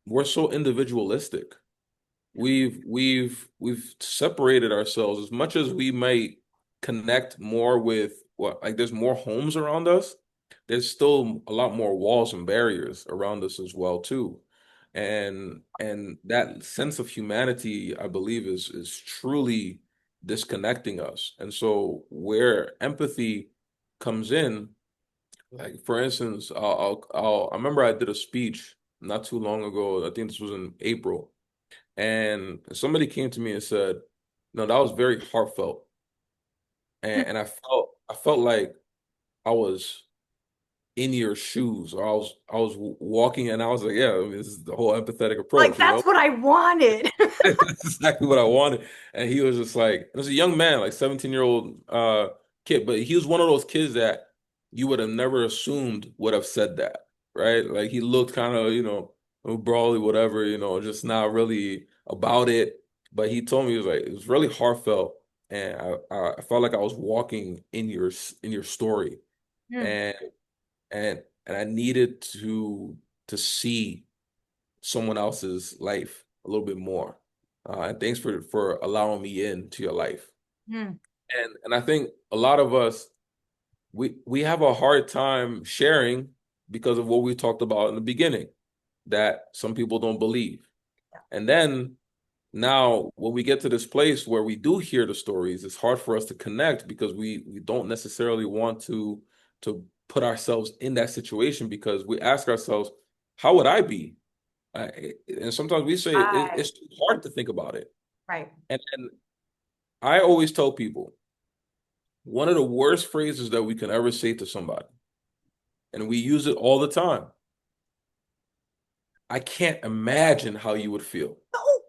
we're so individualistic. We've separated ourselves as much as we might connect more with what like there's more homes around us. There's still a lot more walls and barriers around us as well too. And that sense of humanity, I believe, is truly disconnecting us. And so where empathy comes in, like for instance, I remember I did a speech not too long ago. I think this was in April and somebody came to me and said, "No, that was very heartfelt." And I felt like I was in your shoes, or I was walking, and I was like, "Yeah, I mean, this is the whole empathetic Like approach, you know." that's what I wanted. That's exactly what I wanted. And he was just like, it was a young man, like 17-year-old kid, but he was one of those kids that you would have never assumed would have said that, right? Like he looked kind of, brawly, whatever, just not really about it. But he told me, he was like, it was really heartfelt, and I felt like I was walking in your story, Mm, and and I needed to see someone else's life a little bit more. And thanks for allowing me into your life. mm. And I think a lot of us, we have a hard time sharing because of what we talked about in the beginning, that some people don't believe. And then now when we get to this place where we do hear the stories, it's hard for us to connect because we don't necessarily want to put ourselves in that situation, because we ask ourselves, how would I be? And sometimes we say Right, it's too hard to think about it. right. And I always tell people, one of the worst phrases that we can ever say to somebody, and we use it all the time: I can't imagine how you would feel. Oh,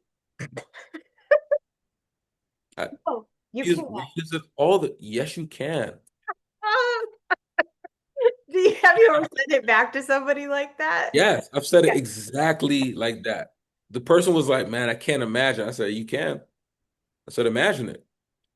I, no, you can't. we use it all the, yes, you can. Have you ever said it back to somebody like that? Yes, I've said Yeah. it exactly like that. The person was like, man, I can't imagine. I said, you can. I said, imagine it.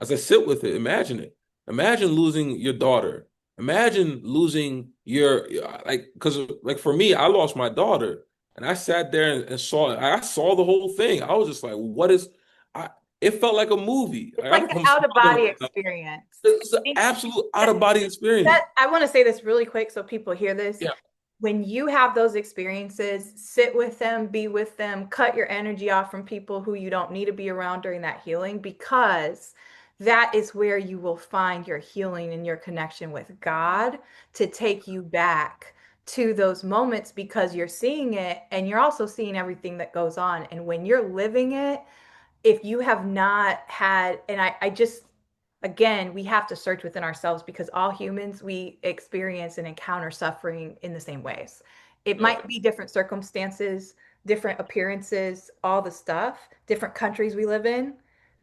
I said, sit with it. Imagine it. Imagine losing your daughter. Imagine losing like, because like for me, I lost my daughter, and I sat there and saw, I saw the whole thing. I was just like, what is, I, it felt like a movie. It's Like, like I'm an out of smiling body right now. experience. It's an I think absolute out that, of body experience. that I want to say this really quick so people hear this. Yeah. When you have those experiences, sit with them, be with them, cut your energy off from people who you don't need to be around during that healing, because that is where you will find your healing and your connection with God to take you back to those moments, because you're seeing it and you're also seeing everything that goes on. And when you're living it, if you have not had, and I just, again, we have to search within ourselves, because all humans, we experience and encounter suffering in the same ways. It Yeah. might be different circumstances, different appearances, all the stuff, different countries we live in,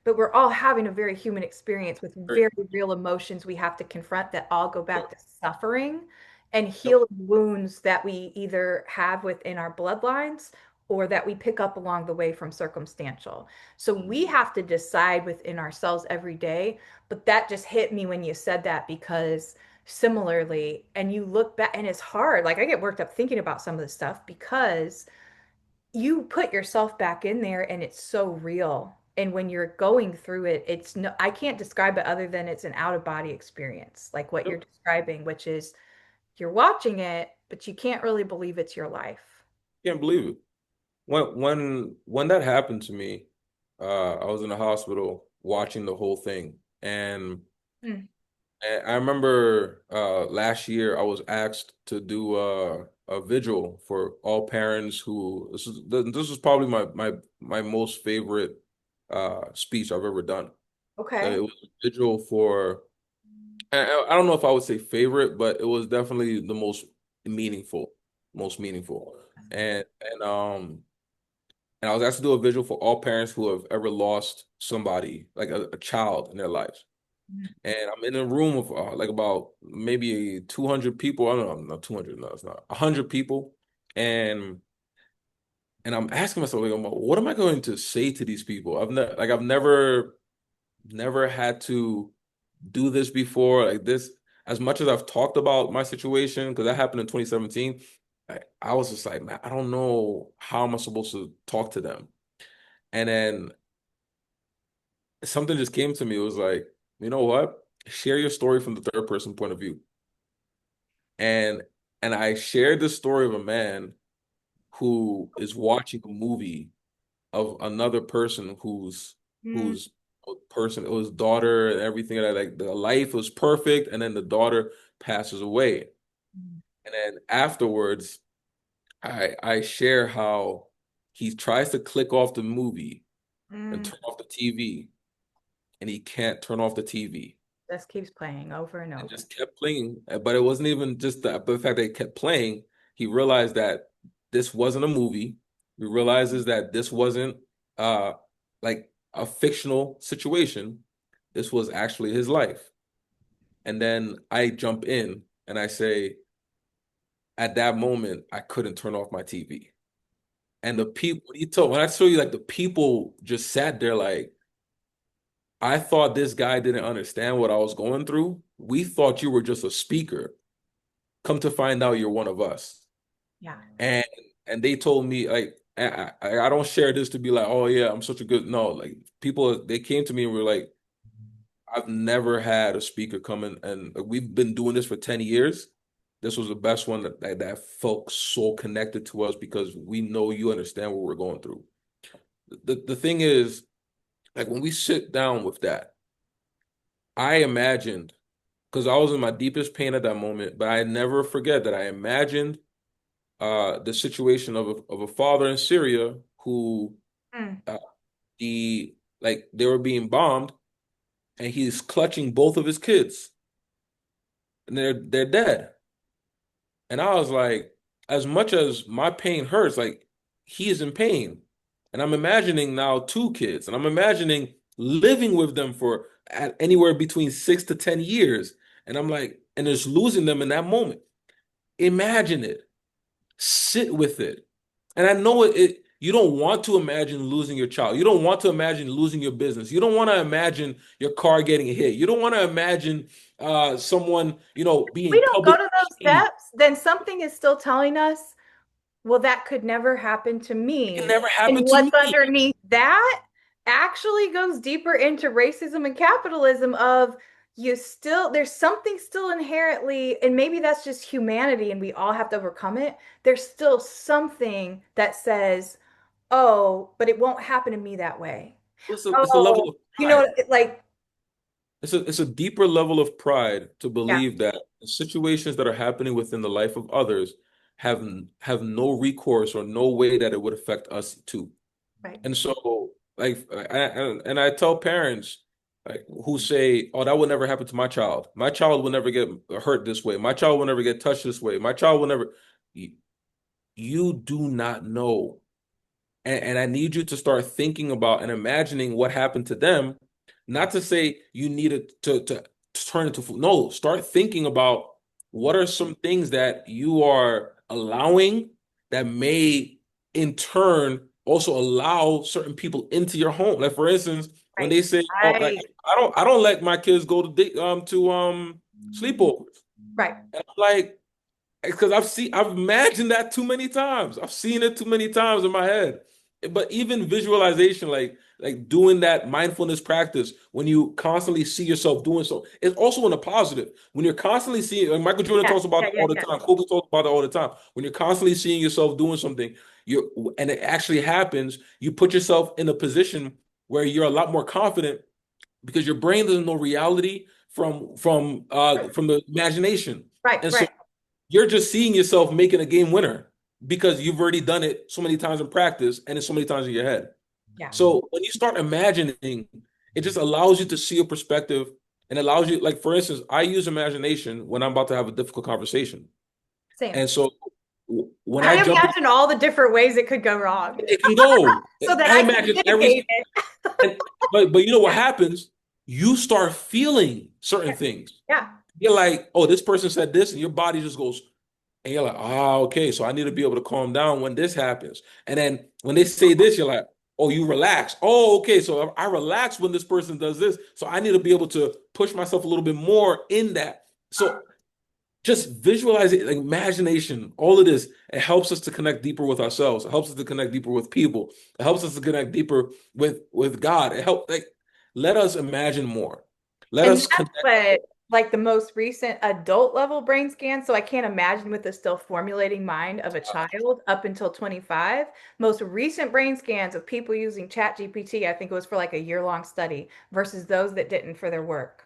but we're all having a very human experience with Right. very real emotions we have to confront that all go back Yep. to suffering and Yep. healing wounds that we either have within our bloodlines or that we pick up along the way from circumstantial. So we have to decide within ourselves every day. But that just hit me when you said that, because similarly, and you look back and it's hard. Like I get worked up thinking about some of this stuff because you put yourself back in there and it's so real. And when you're going through it, it's no, I can't describe it other than it's an out of body experience, like what you're Yep. describing, which is you're watching it, but you can't really believe it's your life. Can't believe it. When that happened to me, I was in the hospital watching the whole thing, Mm, and I remember last year I was asked to do a vigil for all parents. Who this was probably my most favorite speech I've ever done. okay. It was a vigil for, I don't know if I would say favorite, but it was definitely the meaningful, most meaningful, and I was asked to do a vigil for all parents who have ever lost somebody, like a child in their lives. Mm, And I'm in a room of like about maybe 200 people. I don't know, not 200, no, it's not 100 people. And and I'm asking myself, like, what am I going to say to these people? I've never had to do this before, like this. As much as I've talked about my situation, because that happened in 2017, I was just like, man, I don't know how am I supposed to talk to them. And then something just came to me. It was like, you know what? Share your story from the third person point of view. And I shared the story of a man who is watching a movie of another person mm, whose person, it was daughter and everything, that like the life was perfect, and then the daughter passes away. mm, And then afterwards, I share how he tries to click off the movie and mm. turn off the TV, and he can't turn off the TV. Just keeps playing over and And over. just kept playing. But it wasn't even just the fact that he kept playing. He realized that this wasn't a movie. He realizes that this wasn't uh like a fictional situation. This was actually his life. And then I jump in and I say, at that moment, I couldn't turn off my TV. And the people, when I show you, like, the people just sat there like, I thought this guy didn't understand what I was going through. We thought you were just a speaker. Come to find out you're one of us. Yeah. And they told me, like, I don't share this to be like, oh yeah, I'm such a good, no, like, people, they came to me and were like, I've never had a speaker come in, and we've been doing this for 10 years. This was the best one that felt so connected to us because we know you understand what we're going through. The thing is, like, when we sit down with that, I imagined, because I was in my deepest pain at that moment, but I never forget that I imagined the situation of a father in Syria who Mm. uh, they were being bombed, and he's clutching both of his kids, and they're dead. And I was like, as much as my pain hurts, like, he is in pain. And I'm imagining now two kids, and I'm imagining living with them for anywhere between 6 to 10 years. And I'm like, and just losing them in that moment. Imagine it, sit with it. And I know you don't want to imagine losing your child. You don't want to imagine losing your business. You don't want to imagine your car getting hit. You don't want to imagine someone, We being don't go publicly to those shamed. steps, then something is still telling us, well, that could never happen to It me. never And happened to what's me. underneath that actually goes deeper into racism and capitalism of there's something still inherently, and maybe that's just humanity and we all have to overcome it. There's still something that says, oh, but it won't happen to me that way. It's a level Oh, of you know, pride. like, It's a deeper level of pride to yeah, believe that the situations that are happening within the life of others have have no recourse or no way that it would affect us too. right. And so, like, I tell parents, like, who say, "Oh, that would never happen to my child. My child will never get hurt this way. My child will never get touched this way. My child will never." You, you do not know, and I need you to start thinking about and imagining what happened to them. Not to say you need it to turn into food. No, start thinking about what are some things that you are allowing that may in turn also allow certain people into your home. Like, for instance, when Right. they say, "Oh, like, Right. I don't let my kids go to sleepovers," Right. and I'm like, because I've imagined that too many times. I've seen it too many times in my head. But even visualization, like doing that mindfulness practice, when you constantly see yourself doing so, it's also in a positive. When you're constantly seeing, like Michael Jordan Yeah. talks about Yeah. it Yeah. all the Yeah. time, Kobe talks about it all the time. When you're constantly seeing yourself doing something, and it actually happens, you put yourself in a position where you're a lot more confident because your brain doesn't know reality from the imagination. Right. And so Right. you're just seeing yourself making a game winner because you've already done it so many times in practice and it's so many times in your head. Yeah. So when you start imagining, it just allows you to see a perspective and allows you, like, for instance, I use imagination when I'm about to have a difficult conversation. Same. And so when I I jump in, imagine all the different ways it could go wrong it can go. so that I I can imagine mitigate it. and, but you know what happens? You start feeling certain Yeah. things. Yeah. You're like, oh, this person said this, and your body just goes, and you're like, oh, okay, so I need to be able to calm down when this happens. And then when they say this, you're like, oh, you relax. Oh, okay, so I relax when this person does this. So I need to be able to push myself a little bit more in that. So just visualize it, like imagination, all of this, it helps us to connect deeper with ourselves. It helps us to connect deeper with people. It helps us to connect deeper with God. It helps, like, let us imagine more. Let And us that's connect. what, like, the most recent adult level brain scan. So I can't imagine with the still formulating mind of a child up until 25. Most recent brain scans of people using Chat GPT, I think it was for like a year-long study versus those that didn't for their work,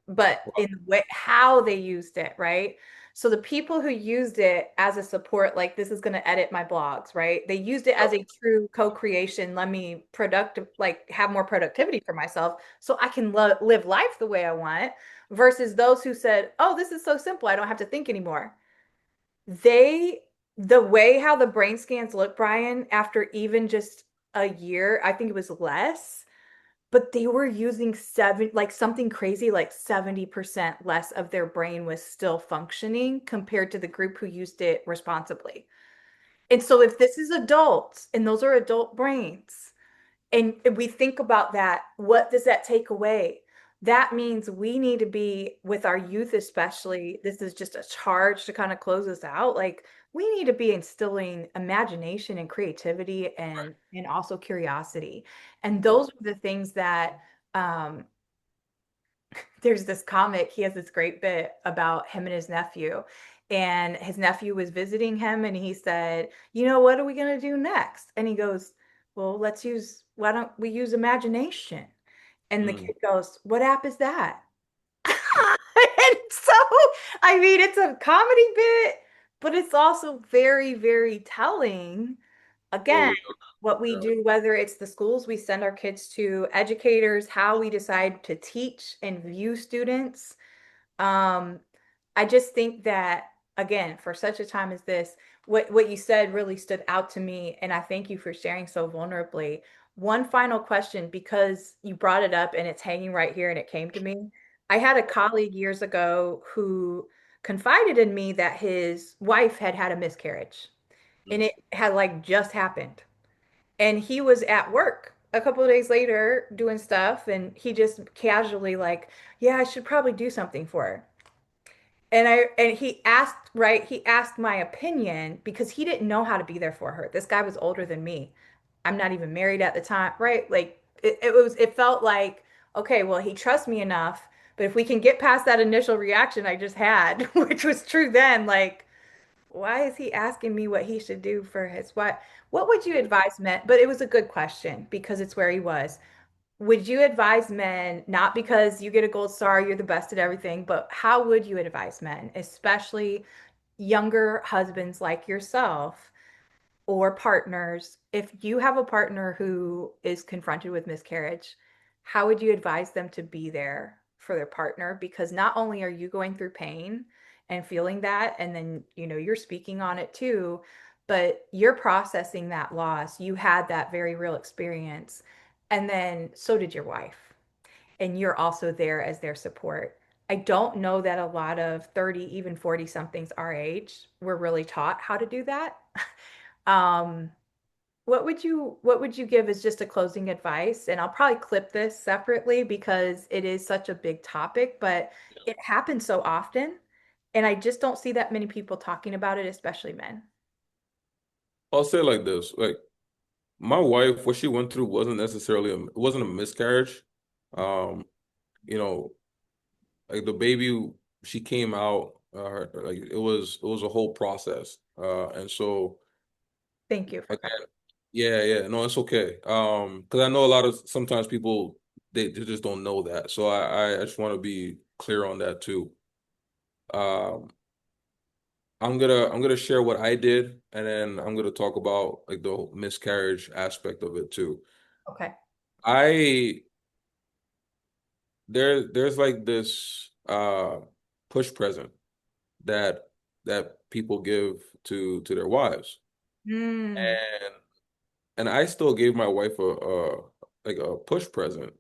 but in the way how they used it, right? So the people who used it as a support, like, this is going to edit my blogs, right? They used it as a true co-creation. Let me productive, like, have more productivity for myself so I can live life the way I want, versus those who said, oh, this is so simple, I don't have to think anymore. They, the way how the brain scans look, Bryan, after even just a year, I think it was less, but they were using like something crazy, like 70% less of their brain was still functioning compared to the group who used it responsibly. And so if this is adults and those are adult brains, and we think about that, what does that take away? That means we need to be with our youth, especially. This is just a charge to kind of close us out. Like we need to be instilling imagination and creativity and also curiosity. And those are the things that um there's this comic, he has this great bit about him and his nephew. And his nephew was visiting him and he said, "You know, what are we going to do next?" And he goes, "Well, why don't we use imagination?" And the Mm. kid goes, "What app is that?" And so, I mean, it's a comedy bit, but it's also very, very telling. Again, Totally. what we Yeah. do, whether it's the schools we send our kids to, educators, how we decide to teach and view students. Um, I just think that, again, for such a time as this, what you said really stood out to me, and I thank you for sharing so vulnerably. One final question, because you brought it up and it's hanging right here and it came to me. I had a colleague years ago who confided in me that his wife had had a miscarriage and Mm. it had like just happened. And he was at work a couple of days later doing stuff and he just casually like, "Yeah, I should probably do something for her." And he asked, right? He asked my opinion because he didn't know how to be there for her. This guy was older than me. I'm not even married at the time, right? Like it felt like, okay, well, he trusts me enough, but if we can get past that initial reaction I just had, which was true then, like, why is he asking me what he should do for his wife? What would you advise men? But it was a good question because it's where he was. Would you advise men, not because you get a gold star, you're the best at everything, but how would you advise men, especially younger husbands like yourself or partners, if you have a partner who is confronted with miscarriage, how would you advise them to be there for their partner? Because not only are you going through pain and feeling that, and then, you're speaking on it too, but you're processing that loss. You had that very real experience. And then so did your wife. And you're also there as their support. I don't know that a lot of 30, even 40 somethings our age were really taught how to do that. Um, what would you give as just a closing advice? And I'll probably clip this separately because it is such a big topic, but it happens so often. And I just don't see that many people talking about it, especially men. I'll say it like this, like my wife, what she went through wasn't necessarily it wasn't a miscarriage. Um, you know, like the baby, she came out, like it was a whole process. And so Thank you for again, that. yeah, yeah, no, it's okay. Because I know a lot of sometimes people they just don't know that. So I just want to be clear on that too. Um, I'm gonna share what I did, and then I'm gonna talk about like the miscarriage aspect of it too. Okay. I there's like this push present that people give to their wives, Mm, and I still gave my wife a like a push present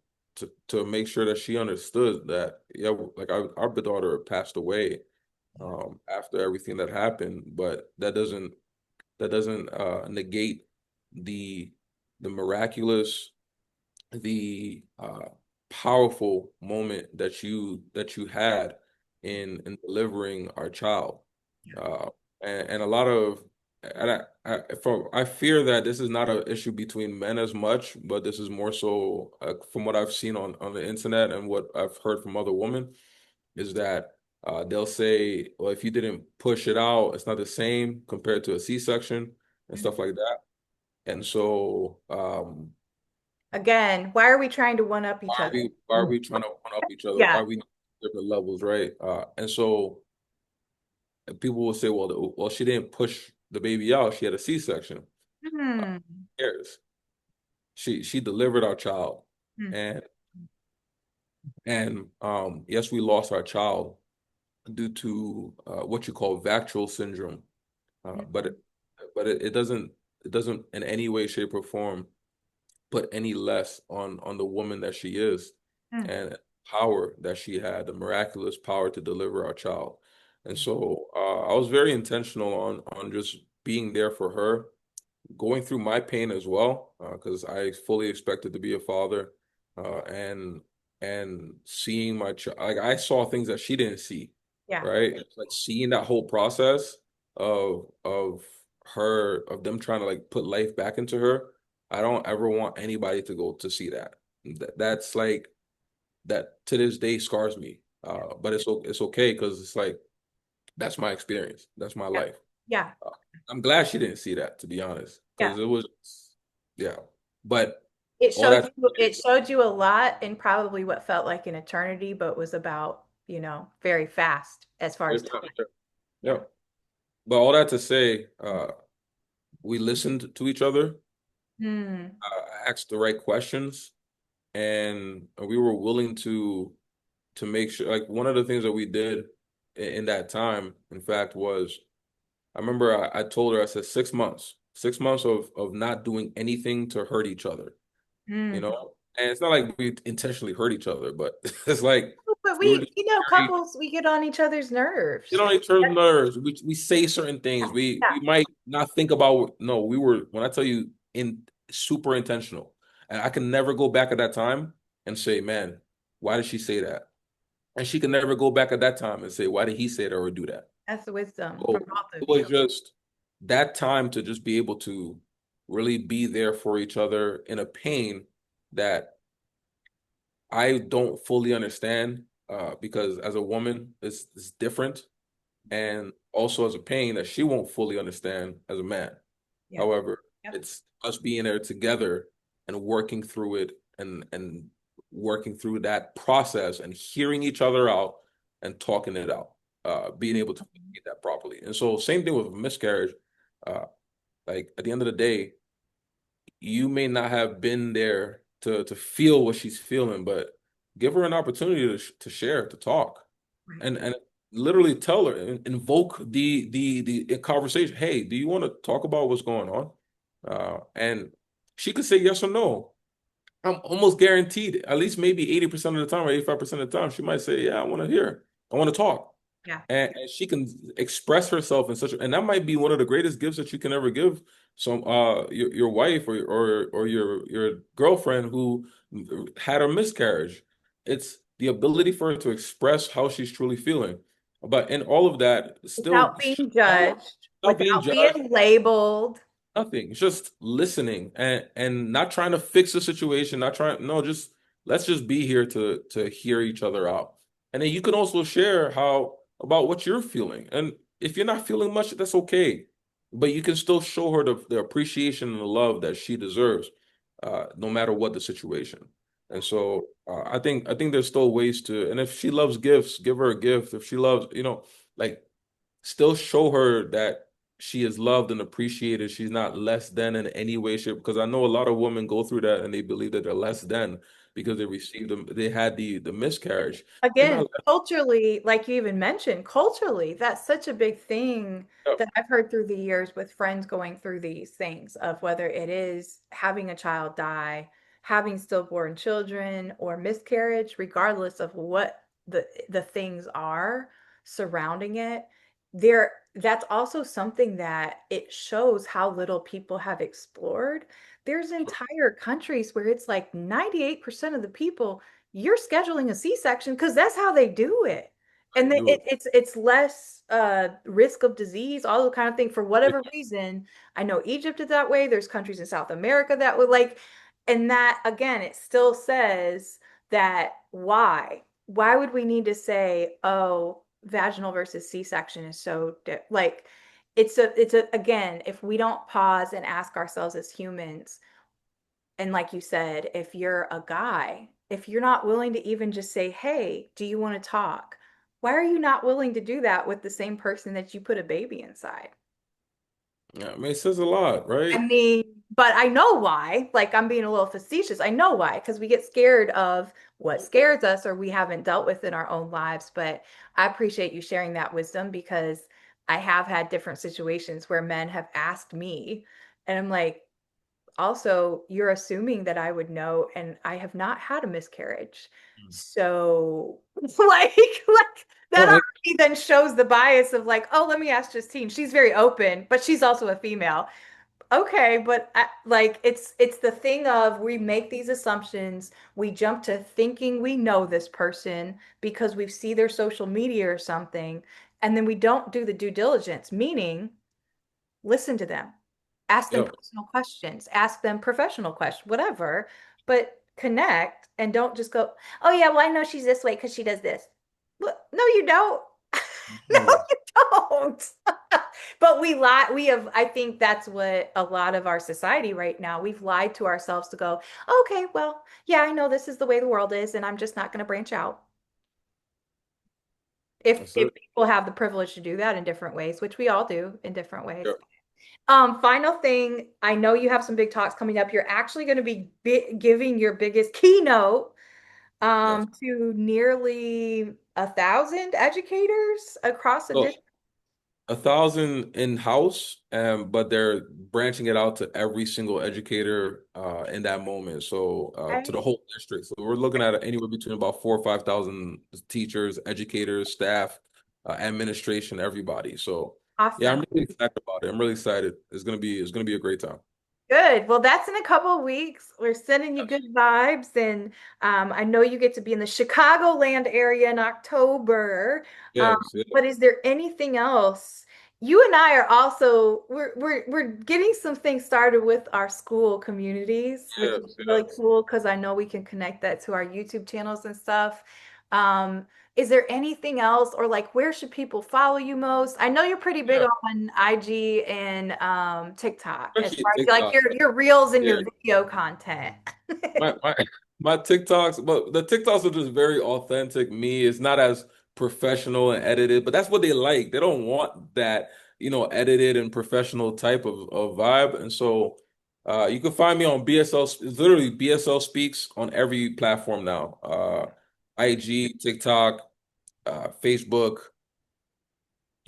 to make sure that she understood that yeah, like our daughter passed away after everything that happened, but that doesn't negate the miraculous, the powerful moment that you had in delivering our child. Uh, and a lot of and I fear that this is not an issue between men as much, but this is more so from what I've seen on the internet and what I've heard from other women is that they'll say, well, if you didn't push it out, it's not the same compared to a C-section and mm. stuff like that. And so, Again, why are we trying to one up each other? why are we trying to one up each other? Why Yeah. are we different levels, right? And so people will say, well, she didn't push the baby out; she had a C-section. Uh, Hmm. who cares? She delivered our child, Hmm. and yes, we lost our child due to what you call Vactral syndrome. Uh, but Hmm. it, it doesn't in any way, shape, or form put any less on the woman that she is Hmm. and power that she had, the miraculous power to deliver our child. And so I was very intentional on just being there for her, going through my pain as well, because I fully expected to be a father, uh, and and seeing my child, like I saw things that she didn't see, Yeah. right? It's like seeing that whole process of her of them trying to like put life back into her. I don't ever want anybody to go to see that. That's like that to this day scars me. But it's okay because it's like that's my experience. That's my Yeah. life. Yeah. Uh, I'm glad she didn't see that, to be honest, Yeah. because it was, yeah. But It all showed that, you it showed you a lot in probably what felt like an eternity, but was about, very fast as far as time. yeah. Yeah. But all that to say, we listened to each other, Hmm. asked the right questions, and we were willing to make sure. Like one of the things that we did in that time, in fact, was I remember I told her I said 6 months, 6 months of not doing anything to hurt each other, you Hmm. know. And it's not like we intentionally hurt each other, but it's like But we were just very couples, we get on each other's get nerves. on each other's nerves. We say certain things. We Yeah. might not think about no, we were when I tell you in super intentional. And I can never go back at that time and say, man, why did she say that? And she can never go back at that time and say, why did he say that or do that? That's the wisdom from So both of it you. was just that time to just be able to really be there for each other in a pain that I don't fully understand because as a woman, it's different. And also as a pain that she won't fully understand as a man. Yeah. However, Yep. it's us being there together and working through it and working through that process and hearing each other out and talking it out, being able to communicate that properly. And so same thing with miscarriage. Uh, like at the end of the day, you may not have been there to feel what she's feeling, but give her an opportunity to share, to talk, Right. and literally tell her, invoke the conversation. Hey, do you want to talk about what's going on? And she could say yes or no. I'm almost guaranteed, at least maybe 80% of the time or 85% of the time, she might say, yeah, I want to hear, I want to talk Yeah. and she can express herself in such and that might be one of the greatest gifts that you can ever give some your wife or your girlfriend who had a miscarriage. It's the ability for her to express how she's truly feeling, but in all of that still Without being judged, without being without judged. being labeled. Nothing. It's just listening and not trying to fix the situation, not trying no, just let's just be here to hear each other out. And then you can also share how about what you're feeling. And if you're not feeling much, that's okay. But you can still show her the appreciation and the love that she deserves, no matter what the situation. And so I think there's still ways to, and if she loves gifts, give her a gift. If she loves, like still show her that she is loved and appreciated. She's not less than in any way, shape. Because I know a lot of women go through that and they believe that they're less than because they received them, they had the miscarriage. You're Again, not culturally, like you even mentioned, culturally, that's such a big thing less. that I've heard through the years with friends going through these things of whether it is having a child die, having stillborn children, or miscarriage, regardless of what the things are surrounding it. That's also something that it shows how little people have explored. There's entire countries where it's like 98% of the people you're scheduling a C-section because that's how they do it. I And do it. it's less risk of disease, all the kind of thing for whatever reason. I know Egypt is that way. There's countries in South America that would like, and that again, it still says that why would we need to say, oh, vaginal versus C-section is so like it's a again, if we don't pause and ask ourselves as humans, and like you said, if you're a guy, if you're not willing to even just say, hey, do you want to talk? Why are you not willing to do that with the same person that you put a baby inside? Yeah, I mean, it says a lot, I right? mean, but I know why. Like I'm being a little facetious. I know why, because we get scared of what scares us or we haven't dealt with in our own lives. But I appreciate you sharing that wisdom because I have had different situations where men have asked me, and I'm like, also, you're assuming that I would know, and I have not had a miscarriage. So, like, that No, he then shows the bias of like, oh, let me ask Justine. She's very open, but she's also a female. Okay, but like it's the thing of we make these assumptions, we jump to thinking we know this person because we see their social media or something, and then we don't do the due diligence, meaning listen to them, ask them Yep. personal questions, ask them professional questions, whatever, but connect and don't just go, oh yeah, well I know she's this way because she does this. Well, no, you don't. No, Mhm. you don't. But we lie. We have, I think that's what a lot of our society right now, we've lied to ourselves to go, okay, well, yeah, I know this is the way the world is, and I'm just not going to branch out. If That's if it. people have the privilege to do that in different ways, which we all do in different ways. Yep. Final thing, I know you have some big talks coming up. You're actually going to be giving your biggest keynote Yes. to nearly 1,000 educators across the So district. 1,000 in-house, but they're branching it out to every single educator in that moment. So to the Right? whole district. So we're looking at anywhere between about 4 or 5,000 teachers, educators, staff, administration, everybody. So yeah, I'm Awesome. really excited about it. I'm really excited. It's gonna be a great time. Good. Well, that's in a couple of weeks. We're sending you good vibes, and I know you get to be in the Chicagoland area in October. Um, Yes, yes, but is there anything else? You and I are also we're getting some things started with our school communities, which yes, is really yes. cool because I know we can connect that to our YouTube channels and stuff. Um, is there anything else, or like where should people follow you most? I know you're pretty big Yeah, on IG and TikTok as especially far as like TikTok. your reels and Yeah, your video content. my my TikToks, but the TikToks are just very authentic me. It's not as professional and edited, but that's what they like. They don't want that, edited and professional type of vibe. And so you can find me on BSL. It's literally BSL Speaks on every platform now. IG, TikTok, Facebook,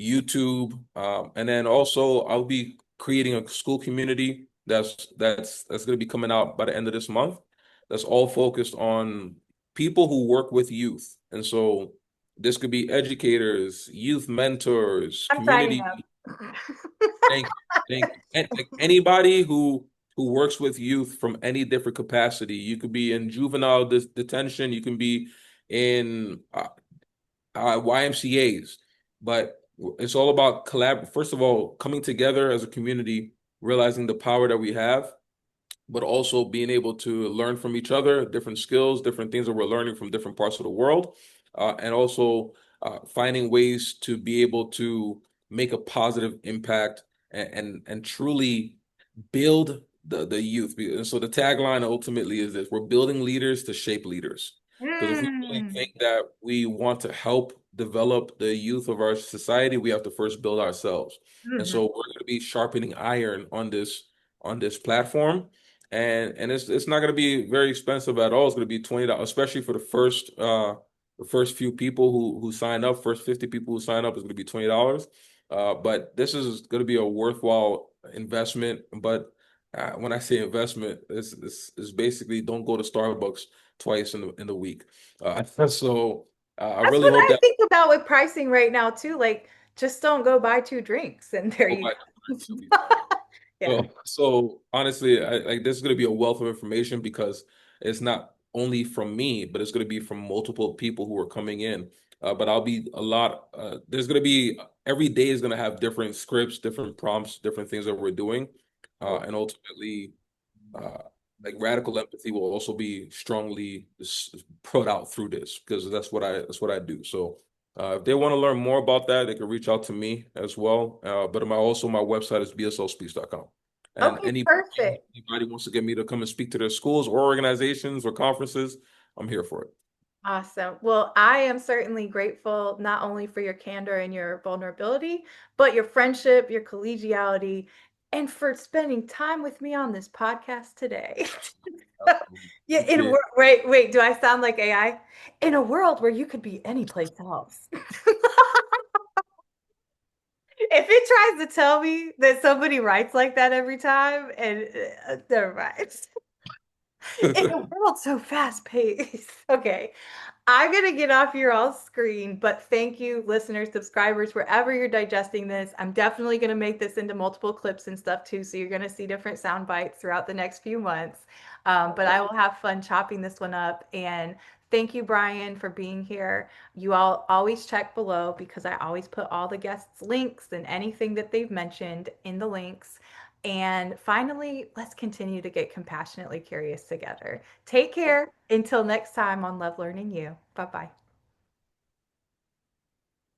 YouTube, and then also I'll be creating a school community that's going to be coming out by the end of this month. That's all focused on people who work with youth, and so this could be educators, youth mentors, I'm signing community. up. Thank you, thank you. And like anybody who works with youth from any different capacity. You could be in juvenile detention. You can be in YMCA's, but it's all about First of all, coming together as a community, realizing the power that we have, but also being able to learn from each other, different skills, different things that we're learning from different parts of the world, and also finding ways to be able to make a positive impact and truly build the youth. And so the tagline ultimately is this: we're building leaders to shape leaders. Because if we really Mm. think that we want to help develop the youth of our society, we have to first build ourselves. And so Mhm. we're going to be sharpening iron on this platform. And it's not going to be very expensive at all. It's going to be $20, especially for the first few people who sign up, first 50 people who sign up is going to be $20. But this is going to be a worthwhile investment. But when I say investment, it's basically don't go to Starbucks twice in the week. So I That's really what hope I that. think about with pricing right now too. Like, just don't go buy two drinks, and there Oh you my go. God, you'll be fine. Yeah. So honestly, like this is going to be a wealth of information because it's not only from me, but it's going to be from multiple people who are coming in. But I'll be a lot. There's going to be every day is going to have different scripts, different prompts, different things that we're doing, Cool. and ultimately, uh, like radical empathy will also be strongly put out through this because that's what I do. So if they want to learn more about that, they can reach out to me as well. But my website is bslspeaks.com. And Okay, perfect. anybody wants to get me to come and speak to their schools or organizations or conferences, I'm here for it. Awesome. Well, I am certainly grateful not only for your candor and your vulnerability, but your friendship, your collegiality, and for spending time with me on this podcast today. Absolutely. Yeah, Appreciate it. wait, do I sound like AI? In a world where you could be anyplace else. If it tries to tell me that somebody writes like that every time, and never mind. In a world so fast paced. Okay. I'm going to get off your all screen, but thank you, listeners, subscribers, wherever you're digesting this. I'm definitely going to make this into multiple clips and stuff too. So you're going to see different sound bites throughout the next few months. But I will have fun chopping this one up. And thank you, Bryan, for being here. You all always check below because I always put all the guests' links and anything that they've mentioned in the links. And finally, let's continue to get compassionately curious together. Take care until next time on Love Learning You. Bye bye.